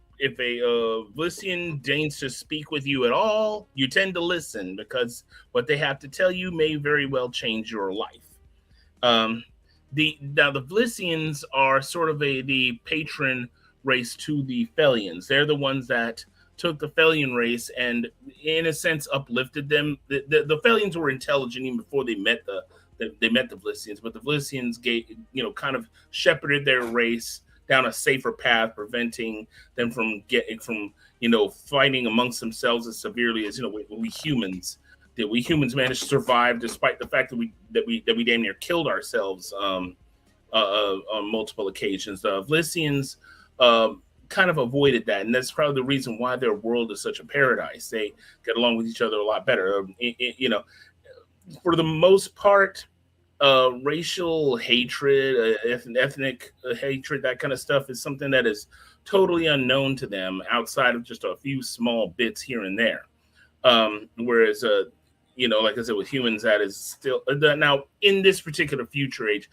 Vlisian deigns to speak with you at all, you tend to listen, because what they have to tell you may very well change your life. The Vlisians are sort of the patron race to the Felians. They're the ones that took the Felian race and, in a sense, uplifted them. The Felians were intelligent even before they met the Vlisians, but the Vlisians kind of shepherded their race down a safer path, preventing them from fighting amongst themselves as severely as we humans did. We humans managed to survive despite the fact that we damn near killed ourselves on multiple occasions. The Vlisians kind of avoided that, and that's probably the reason why their world is such a paradise. They get along with each other a lot better. For the most part, racial hatred, ethnic hatred, that kind of stuff is something that is totally unknown to them outside of just a few small bits here and there. Whereas, like I said, with humans, that is still now in this particular future age.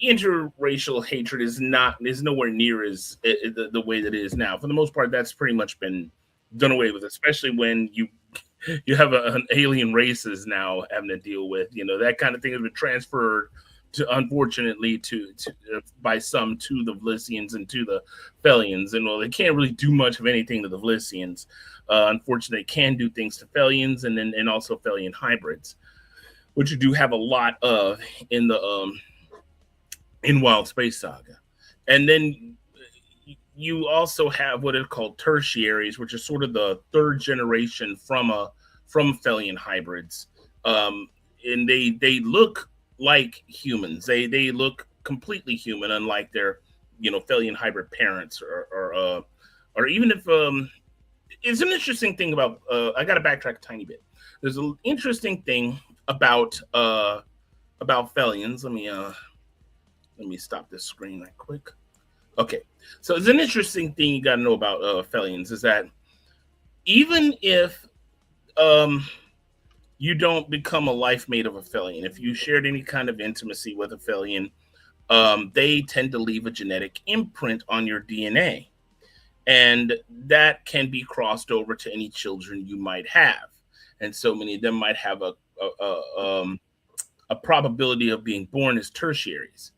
Interracial hatred is nowhere near as the way that it is now. For the most part, that's pretty much been done away with, especially when you have an alien races now having to deal with. That kind of thing has been transferred unfortunately by some to the Vlisians and to the Felians. And they can't really do much of anything to the Vlisians. Unfortunately, they can do things to Felians and also Felian hybrids, which you do have a lot of in the in Wild Space Saga. And then you also have what are called tertiaries, which are sort of the third generation from Felian hybrids. And they look like humans. They look completely human, unlike their Felian hybrid parents, or even if it's an interesting thing about I gotta backtrack a tiny bit. There's an interesting thing about Felians. Let me stop this screen right quick. Okay, so it's an interesting thing you got to know about Felians is that even if you don't become a life mate of a Felian, if you shared any kind of intimacy with a Felian, they tend to leave a genetic imprint on your DNA, and that can be crossed over to any children you might have, and so many of them might have a probability of being born as tertiaries.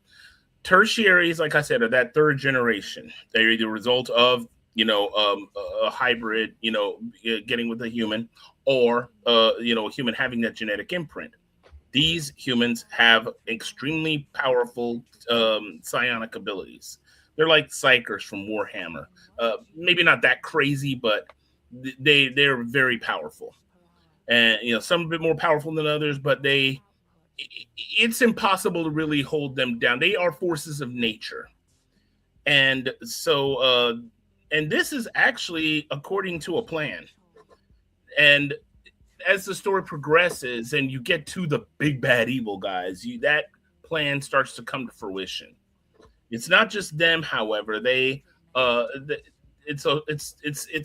Tertiaries, like I said, are that third generation. They're the result of a hybrid, getting with a human, or a human having that genetic imprint. These humans have extremely powerful psionic abilities. They're like psychers from Warhammer. Maybe not that crazy, but they're very powerful. And some a bit more powerful than others, but it's impossible to really hold them down. They are forces of nature. And so, and this is actually according to a plan. And as the story progresses and you get to the big bad evil guys, that plan starts to come to fruition. It's not just them, however. It's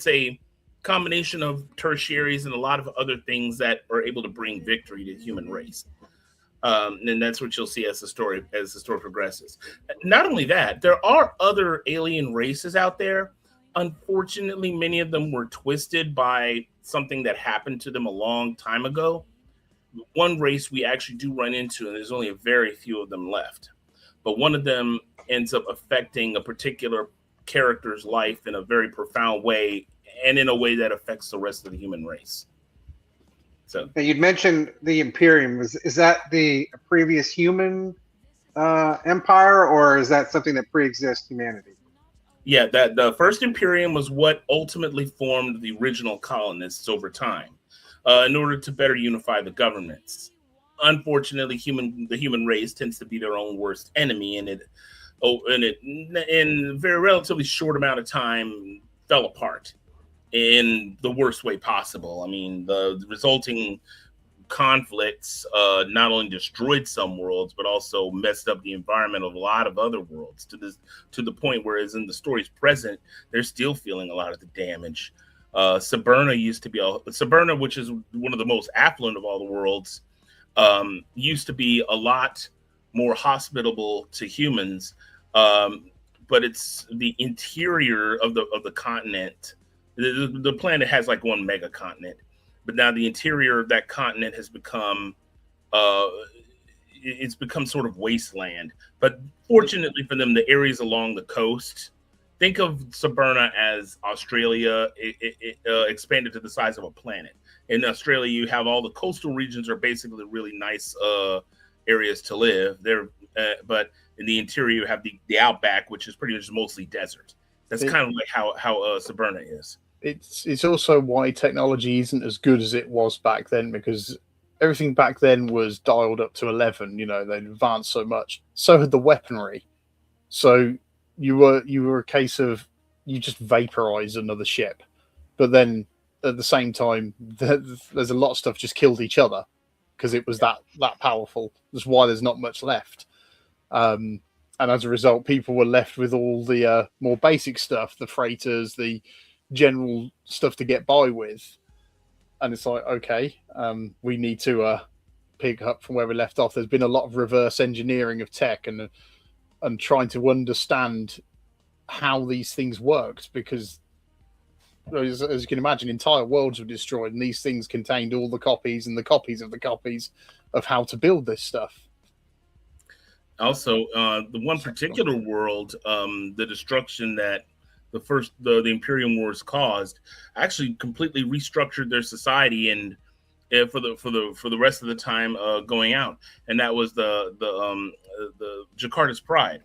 a combination of tertiaries and a lot of other things that are able to bring victory to the human race. And that's what you'll see as the story progresses. Not only that, there are other alien races out there, Unfortunately, many of them were twisted by something that happened to them a long time ago. One race we actually do run into, and there's only a very few of them left, but one of them ends up affecting a particular character's life in a very profound way, and in a way that affects the rest of the human race. So Now, you'd mentioned the Imperium. Is that the previous human empire, or is that something that pre-exists humanity? yeah, that the first Imperium was what ultimately formed the original colonists over time, in order to better unify the governments. Unfortunately, the human race tends to be their own worst enemy, and it in a very relatively short amount of time fell apart in the worst way possible. I mean, the resulting conflicts not only destroyed some worlds but also messed up the environment of a lot of other worlds to the point where, as in the story's present, they're still feeling a lot of the damage. Saburna, which is one of the most affluent of all the worlds, used to be a lot more hospitable to humans, but it's the interior of the continent. The planet has like one mega continent, but now the interior of that continent has become it's become sort of wasteland. But fortunately for them, the areas along the coast, think of Saburna as Australia expanded to the size of a planet. In Australia, you have all the coastal regions are basically really nice areas to live there, but in the interior you have the outback, which is pretty much mostly desert. That's kind of like how Saburna is. It's also why technology isn't as good as it was back then, because everything back then was dialed up to 11. You know, they'd advanced so much. So had the weaponry. So you were a case of you just vaporize another ship, but then at the same time, there's a lot of stuff just killed each other because it was that powerful. That's why there's not much left. And as a result, people were left with all the more basic stuff, the freighters, the general stuff to get by with. And it's like, okay, we need to pick up from where we left off. There's been a lot of reverse engineering of tech and trying to understand how these things worked, because as you can imagine, entire worlds were destroyed, and these things contained all the copies and the copies of the copies of how to build this stuff. Also, the one particular world, the destruction that the Imperium Wars caused, actually completely restructured their society and for the rest of the time going out, and that was the Jakarta's Pride.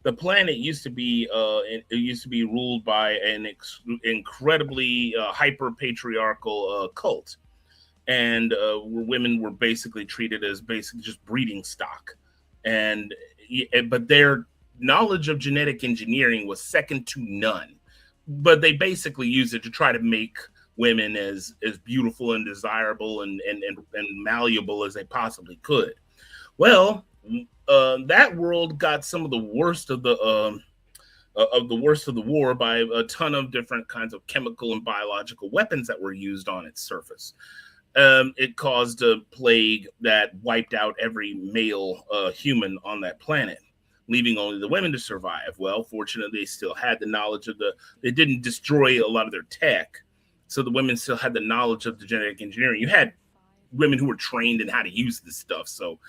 The planet used to be ruled by an incredibly hyper patriarchal cult, and where women were basically treated as basically just breeding stock, but their knowledge of genetic engineering was second to none. But they basically used it to try to make women as beautiful and desirable and malleable as they possibly could. Well, that world got some of the worst of the war by a ton of different kinds of chemical and biological weapons that were used on its surface. It caused a plague that wiped out every male human on that planet, leaving only the women to survive. Well, fortunately, they still had the knowledge they didn't destroy a lot of their tech, so the women still had the knowledge of the genetic engineering. You had women who were trained in how to use this stuff, so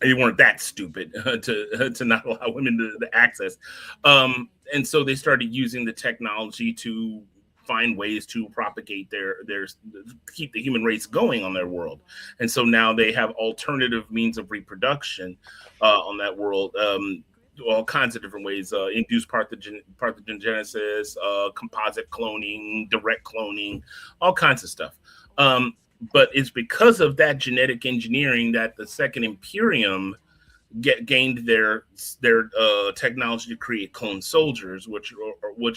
they weren't that stupid to not allow women to access. And so they started using the technology to find ways to propagate their keep the human race going on their world. And so now they have alternative means of reproduction on that world, all kinds of different ways, induced parthenogenesis, composite cloning, direct cloning, all kinds of stuff. But it's because of that genetic engineering that the Second Imperium gained their technology to create clone soldiers, which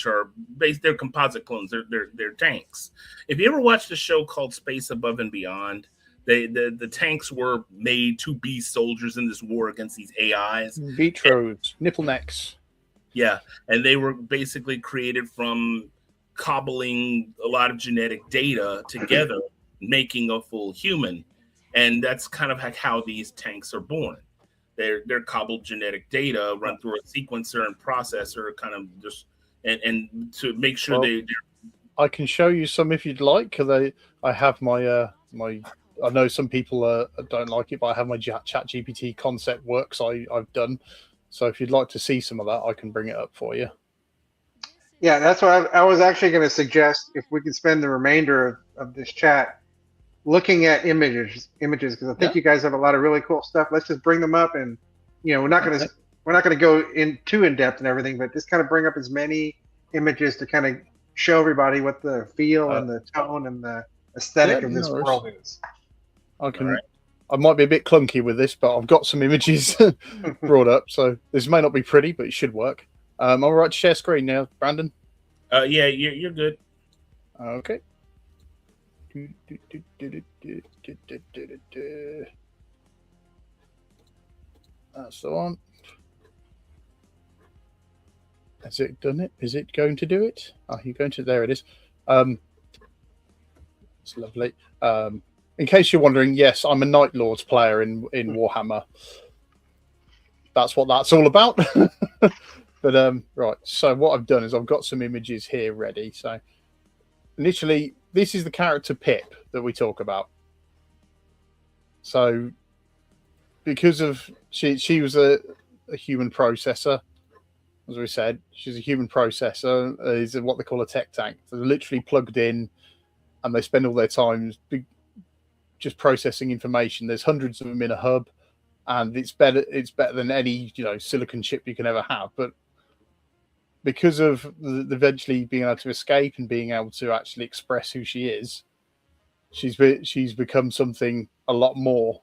are based, they're composite clones. They're tanks. If you ever watched a show called Space Above and Beyond, the tanks were made to be soldiers in this war against these AIs. Vitros, nipple necks. Yeah, and they were basically created from cobbling a lot of genetic data together, making a full human. And that's kind of how these tanks are born. They're cobbled genetic data run through a sequencer and processor, kind of just and to make sure Well, they're I can show you some if you'd like. Because I have my my. I know some people don't like it, but I have my Chat GPT concept works I've done. So if you'd like to see some of that, I can bring it up for you. Yeah, that's what I was actually going to suggest. If we could spend the remainder of this chat looking at images, because I think you guys have a lot of really cool stuff. Let's just bring them up, and we're not going to go in too in depth and everything, but just kind of bring up as many images to kind of show everybody what the feel and the tone and the aesthetic of this world is. I might be a bit clunky with this, but I've got some images brought up, so this may not be pretty, but it should work. I'm all right to share screen now, Brandon. Yeah, you're good. Okay. That's the one. Has it done it? Is it going to do it? Are you going to? There it is. It's lovely. In case you're wondering, yes, I'm a Night Lords player in Warhammer. That's what that's all about. But right, so what I've done is I've got some images here ready. So initially, this is the character Pip that we talk about. So because of she was a human processor, as we said, she's a human processor, is what they call a tech tank. So they're literally plugged in, and they spend all their time just processing information. There's hundreds of them in a hub, and it's better than any silicon chip you can ever have. But because of eventually being able to escape and being able to actually express who she is, she's become something a lot more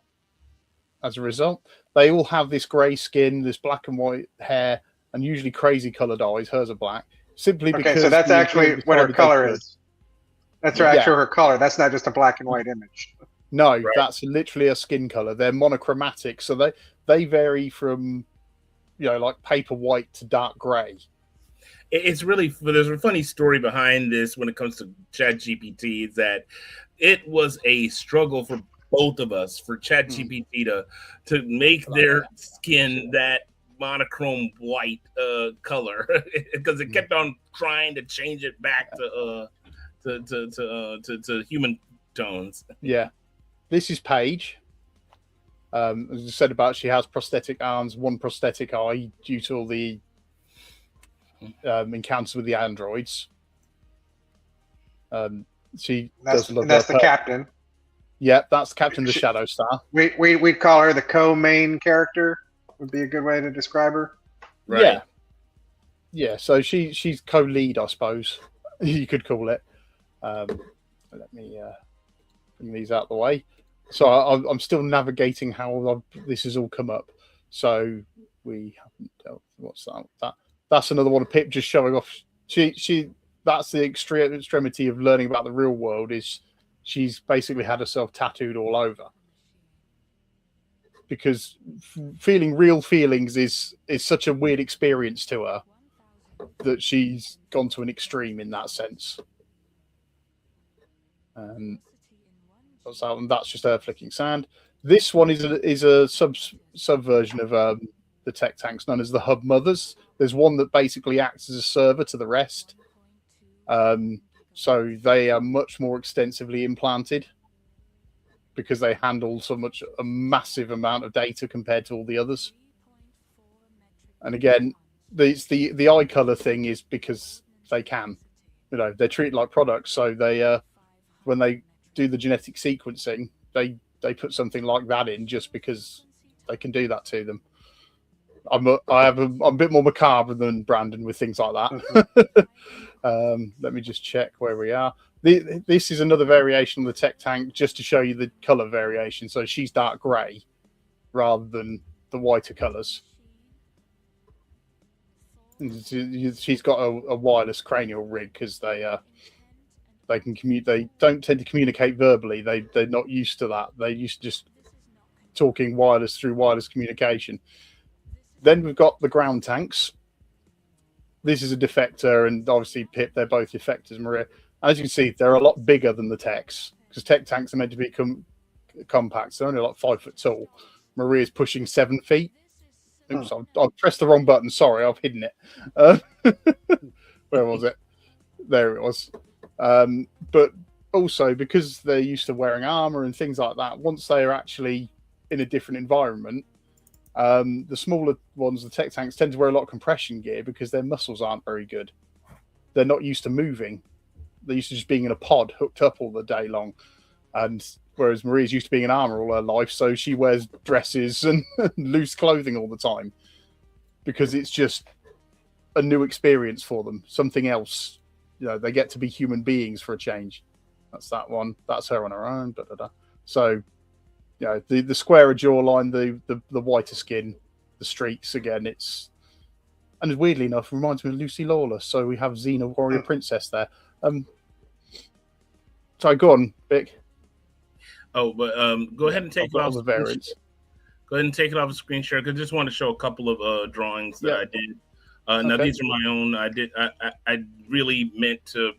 as a result. They all have this grey skin, this black and white hair, and usually crazy coloured eyes. Hers are black. Simply because. So that's actually what her color is. That's her color. That's not just a black and white image. No, right. That's literally a skin color. They're monochromatic, so they vary from like paper white to dark gray. It's really, there's a funny story behind this when it comes to ChatGPT, is that it was a struggle for both of us, for ChatGPT to make their skin that monochrome white color, because it kept on trying to change it back to human tones. Yeah, this is Paige. As I said about, she has prosthetic arms, one prosthetic eye due to all the encounters with the androids. That's the captain. Yeah, that's the captain of the Shadow Star. We'd call her the co-main character. Would be a good way to describe her. Right. Yeah. So she's co-lead, I suppose you could call it. Let me bring these out of the way. So I'm still navigating how this has all come up. So we haven't dealt. What's that? That's another one of Pip just showing off. She that's the extremity of learning about the real world, is she's basically had herself tattooed all over, because feeling real feelings is such a weird experience to her that she's gone to an extreme in that sense. So that's just her flicking sand. This one is a subversion of the tech tanks known as the hub mothers. There's one that basically acts as a server to the rest. So they are much more extensively implanted because they handle a massive amount of data compared to all the others. And again, the eye color thing is because they can, they're treated like products. So they, when they do the genetic sequencing, they put something like that in just because they can do that to them. I'm a bit more macabre than Brandon with things like that. Let me just check where we are. This is another variation of the tech tank, just to show you the color variation. So she's dark gray rather than the whiter colors. She's got a wireless cranial rig because they can commute. They don't tend to communicate verbally. They're not used to that. They're used to just talking wireless through wireless communication. Then we've got the ground tanks. This is a defector, and obviously Pip, they're both defectors, Maria. As you can see, they're a lot bigger than the techs, because tech tanks are meant to be compact. So they're only like 5 foot tall. Maria's pushing 7 feet. Oops, I pressed the wrong button. Sorry, I've hidden it. Where was it? There it was. But also because they're used to wearing armor and things like that, once they are actually in a different environment, the smaller ones, the tech tanks, tend to wear a lot of compression gear because their muscles aren't very good. They're not used to moving. They're used to just being in a pod hooked up all the day long. And whereas Maria's used to being in armor all her life, so she wears dresses and loose clothing all the time because it's just a new experience for them, something else. They get to be human beings for a change. That's that one. That's her on her own. So, the squarer jawline, the whiter skin, the streaks again. And weirdly enough, reminds me of Lucy Lawless. So we have Xena, warrior princess there. So go on, Vic. Oh, but go ahead and take it off the variants. Go ahead and take it off the screen share because I just want to show a couple of drawings that I did. Now these are my own. I really meant to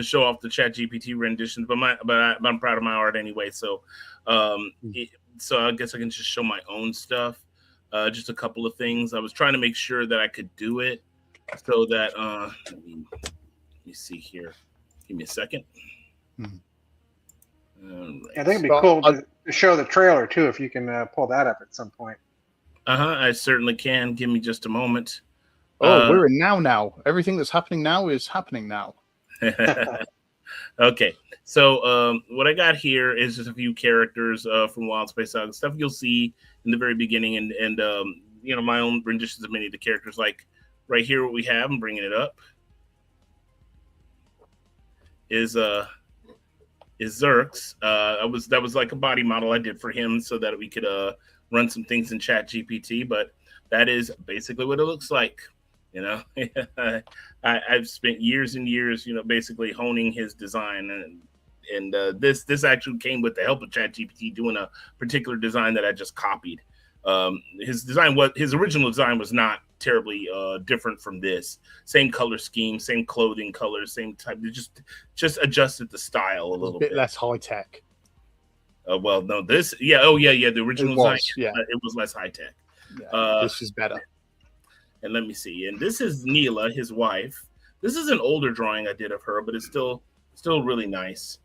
show off the ChatGPT renditions, but I'm proud of my art anyway. So so I guess I can just show my own stuff. Just a couple of things. I was trying to make sure that I could do it so that let me see here. Give me a second. Right. I think it'd be cool to show the trailer too if you can pull that up at some point. I certainly can. Give me just a moment. We're in now. Everything that's happening now is happening now. Okay, so what I got here is just a few characters from Wild Space Saga, stuff you'll see in the very beginning, and my own renditions of many of the characters. Like right here, what we have, I'm bringing it up, is Zerx. That was like a body model I did for him so that we could run some things in ChatGPT, but that is basically what it looks like. I've spent years and years, basically honing his design, and this actually came with the help of ChatGPT doing a particular design that I just copied. His original design was not terribly different from this. Same color scheme, same clothing colors, same type. They just adjusted the style a little bit. Less high tech. Well, no, this, the original design, it was less high tech. Yeah, this is better. And let me see. And this is Neela, his wife. This is an older drawing I did of her, but it's still really nice.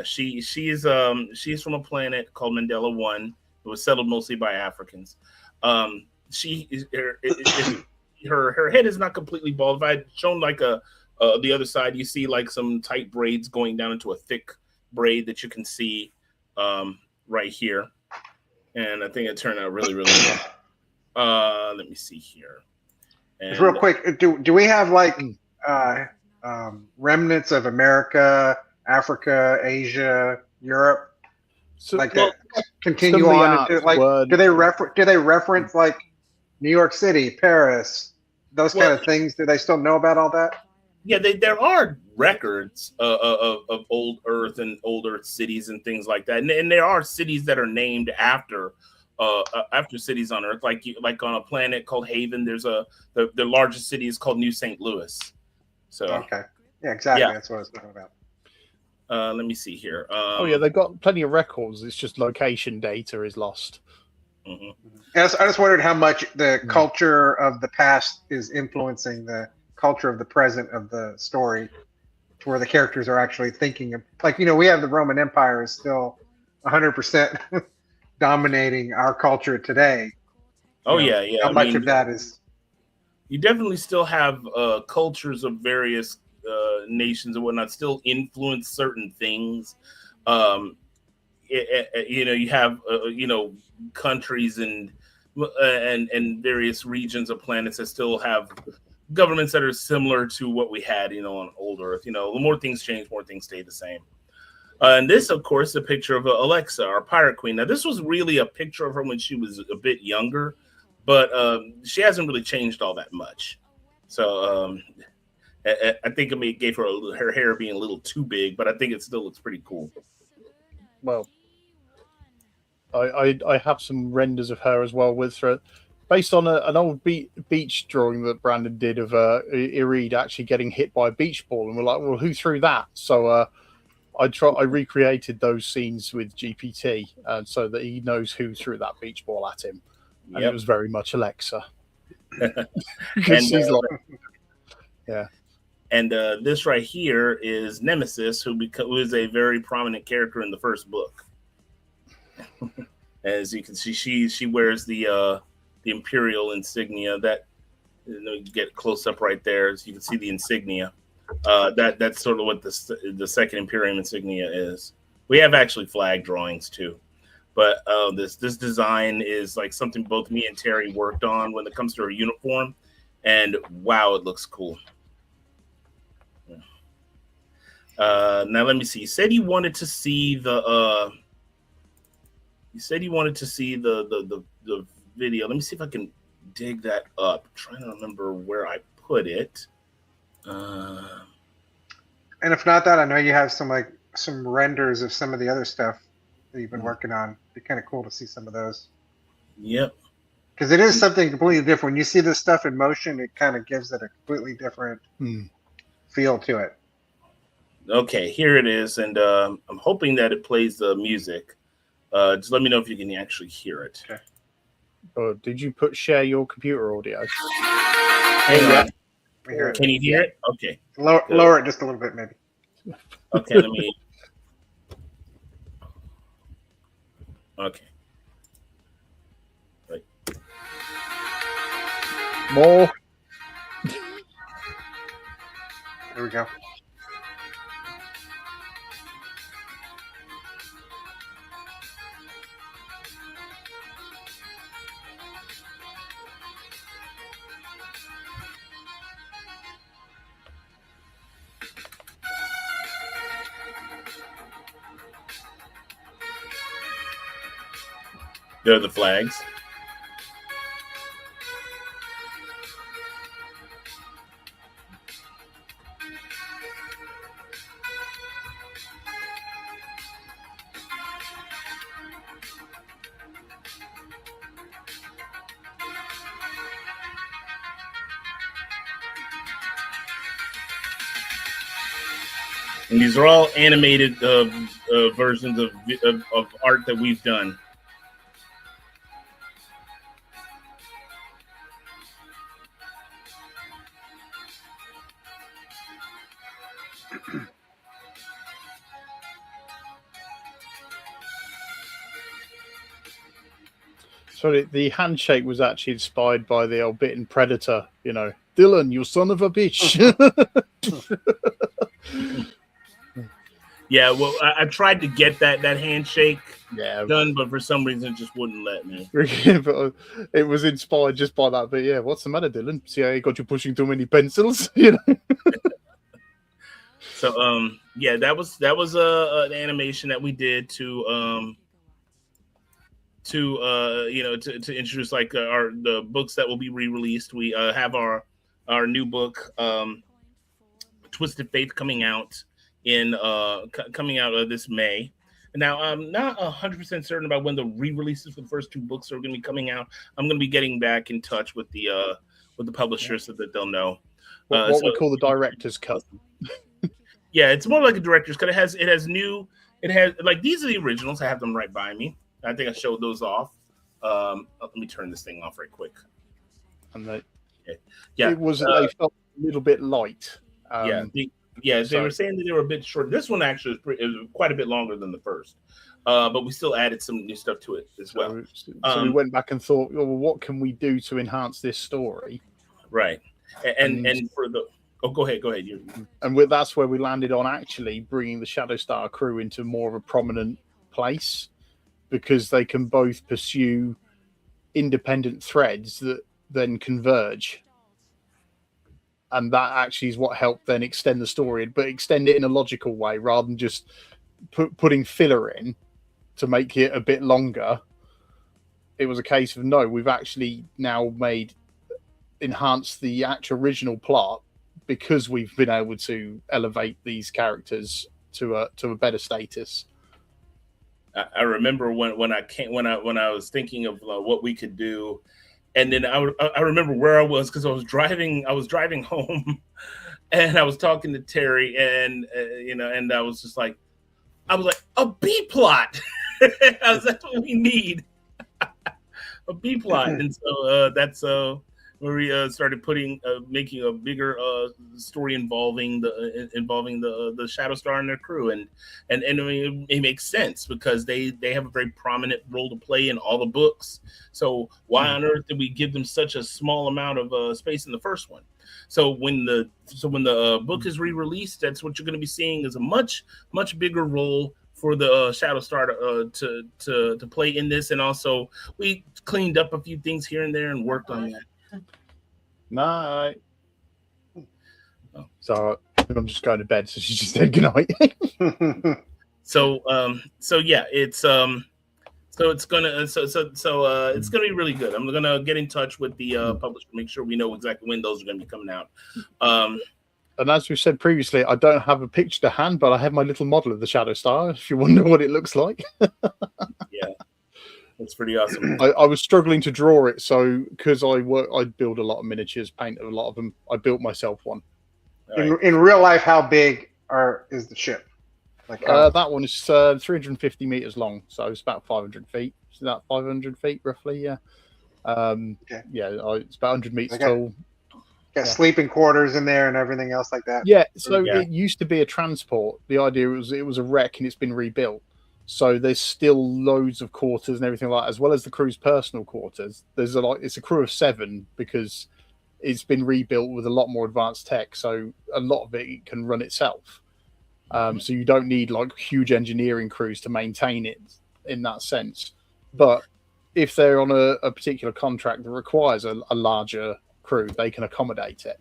She's from a planet called Mandela 1. It was settled mostly by Africans. Her head is not completely bald. If I had shown like the other side, you see like some tight braids going down into a thick braid that you can see right here. And I think it turned out really, really well. Let me see here. Just real quick, do we have like remnants of America, Africa, Asia, Europe, that continue on into, like do they reference like New York City, Paris, those kind of things? Do they still know about all that? Yeah, there are records of old Earth and old Earth cities and things like that, and there are cities that are named after cities on Earth, like on a planet called Haven. There's the largest city is called New St. Louis. So okay, yeah, exactly. Yeah. That's what I was talking about. Let me see here. They've got plenty of records. It's just location data is lost. Mm-hmm. I just wondered how much the culture of the past is influencing the culture of the present of the story, to where the characters are actually thinking of, we have the Roman Empire is still 100% dominating our culture today. How much of that is? You definitely still have cultures of various nations and whatnot still influence certain things. You have countries and various regions of planets that still have governments that are similar to what we had, on old Earth. The more things change, more things stay the same. And this, of course, is a picture of Alexa, our pirate queen. Now, this was really a picture of her when she was a bit younger, but she hasn't really changed all that much. So I think it gave her hair being a little too big, but I think it still looks pretty cool. Well, I have some renders of her as well with her, based on an old beach drawing that Brandon did of Irid actually getting hit by a beach ball, and we're like, well, who threw that? So I recreated those scenes with GPT, so that he knows who threw that beach ball at him, and it was very much Alexa. And Yeah. And this right here is Nemesis, who is a very prominent character in the first book. As you can see, she wears the Imperial insignia. That you get close up right there, so you can see the insignia. That's sort of what the second Imperium insignia is. We have actually flag drawings too, but this design is like something both me and Terry worked on when it comes to her uniform, and wow, it looks cool. Now let me see. You said you wanted to see the video. Let me see if I can dig that up. I'm trying to remember where I put it. And if not that, I know you have some renders of some of the other stuff that you've been working on. It'd be kind of cool to see some of those. Yep. Because it is something completely different. When you see this stuff in motion, it kind of gives it a completely different feel to it. Okay, here it is, and I'm hoping that it plays the music. Just let me know if you can actually hear it. Okay. Oh, did you share your computer audio? Hang on. Can you hear it? Okay. Lower it just a little bit, maybe. Okay, let me. Okay. Right. More. There we go. There are the flags. And these are all animated versions of art that we've done. So the handshake was actually inspired by the old bitten predator, you know. Dylan, you son of a bitch. Yeah, well, I tried to get that handshake Yeah. done, but for some reason it just wouldn't let me. But it was inspired just by that. But yeah, what's the matter, Dylan? See how you got you pushing too many pencils? You know. So yeah, that was an animation that we did to introduce like the books that will be re-released. We have our new book, Twisted Faith, coming out this May. Now, I'm not 100% certain about when the re-releases for the first two books are going to be coming out. I'm going to be getting back in touch with the publishers so that they'll know. What we call the director's cut. Yeah, it's more like a director's cut. It has like, these are the originals. I have them right by me. I think I showed those off. Let me turn this thing off right quick. And they, yeah, it was they felt a little bit light. They were saying that they were a bit short. This one actually is quite a bit longer than the first, but we still added some new stuff to it as well. So we went back and thought, well, what can we do to enhance this story? Right, and for the go ahead. And that's where we landed on actually bringing the Shadowstar crew into more of a prominent place, because they can both pursue independent threads that then converge. And that actually is what helped then extend the story, but extend it in a logical way rather than just putting filler in to make it a bit longer. It was a case of, no, we've actually now enhanced the actual original plot because we've been able to elevate these characters to a better status. I remember when I was thinking of what we could do, and then I remember where I was, because I was driving home, and I was talking to Terry, and and I was just like, a B plot. That's what we need, a B plot, and so where we started making a bigger story involving the Shadow Star and their crew, and I mean, it makes sense because they have a very prominent role to play in all the books. So why on earth did we give them such a small amount of space in the first one? So when the book is re-released, that's what you're going to be seeing is a much bigger role for the Shadow Star to play in this, and also we cleaned up a few things here and there and worked on that. Night. So I'm just going to bed, so she just said good night. So yeah, it's it's gonna be really good. I'm gonna get in touch with the publisher, make sure we know exactly when those are gonna be coming out. And as we said previously, I don't have a picture to hand, but I have my little model of the Shadow Star, if you wonder what it looks like. Yeah, that's pretty awesome. I was struggling to draw it, so because I build a lot of miniatures, paint a lot of them. I built myself one. In real life, how big is the ship? Like that one is 350 meters long, so it's about 500 feet. Is that 500 feet roughly? Yeah. Okay. Yeah, it's about 100 meters tall. Got sleeping quarters in there and everything else like that. Yeah, so it used to be a transport. The idea was it was a wreck and it's been rebuilt. So there's still loads of quarters and everything like that, as well as the crew's personal quarters. It's a crew of 7 because it's been rebuilt with a lot more advanced tech. So a lot of it can run itself. So you don't need like huge engineering crews to maintain it in that sense. But if they're on a particular contract that requires a larger crew, they can accommodate it.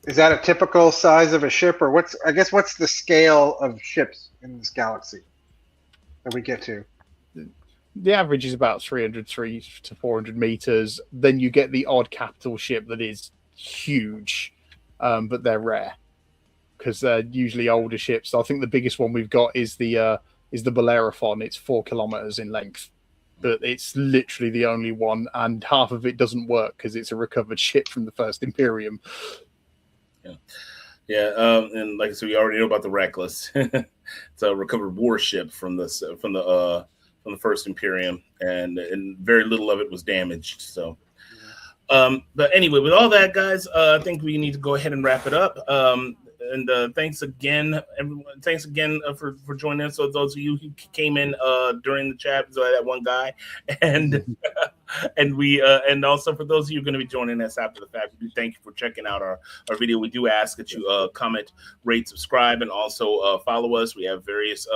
Is that a typical size of a ship, or what's the scale of ships in this galaxy that we get to? The average is about 300 to 400 meters. Then you get the odd capital ship that is huge, but they're rare because they're usually older ships. I think the biggest one we've got is the Bellerophon. It's 4 kilometers in length. But it's literally the only one, and half of it doesn't work because it's a recovered ship from the first Imperium. And like I said, we already know about the Reckless. It's a recovered warship from the first Imperium, and very little of it was damaged. So, but anyway, with all that, guys, I think we need to go ahead and wrap it up. And thanks again, everyone. Thanks again for joining us. So those of you who came in during the chat, so that one guy, and and also for those of you who are going to be joining us after the fact, we do thank you for checking out our video. We do ask that you comment, rate, subscribe, and also follow us. We have various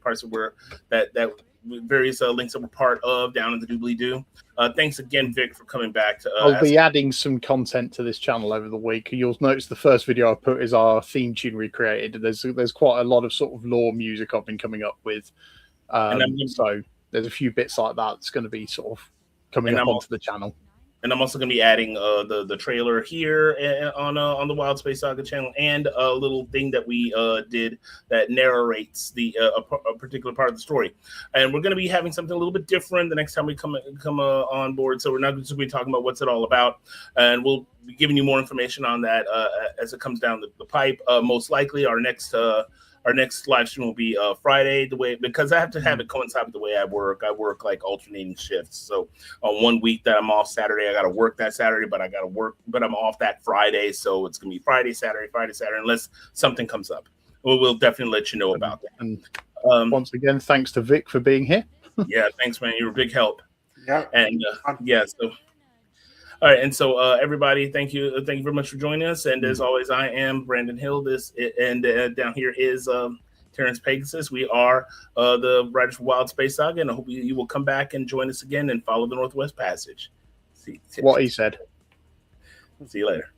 parts of that various links that we're part of down in the doobly-doo. Thanks again, Vic, for coming back to I'll be adding some content to this channel over the week. You'll notice the first video I put is our theme tune recreated. There's quite a lot of sort of lore music I've been coming up with. So there's a few bits like that that's going to be sort of coming up onto the channel. And I'm also going to be adding the trailer here on the Wild Space Saga channel, and a little thing that we did that narrates a particular part of the story. And we're going to be having something a little bit different the next time we come on board. So we're not just going to be talking about what's it all about, and we'll be giving you more information on that as it comes down the pipe. Most likely, our next live stream will be Friday, because I have to have it coincide with the way I work. I work like alternating shifts. So on one week that I'm off Saturday, I got to work that Saturday, but I'm off that Friday. So it's going to be Friday, Saturday, unless something comes up. We'll definitely let you know about that. And once again, thanks to Vic for being here. Yeah, thanks, man. You were a big help. Yeah. And so. All right, and so everybody, thank you very much for joining us. And as always, I am Brandon Hill. Down here is Terrence Pegasus. We are the writers for Wild Space Saga, and I hope you will come back and join us again and follow the Northwest Passage. See what he said. See you later.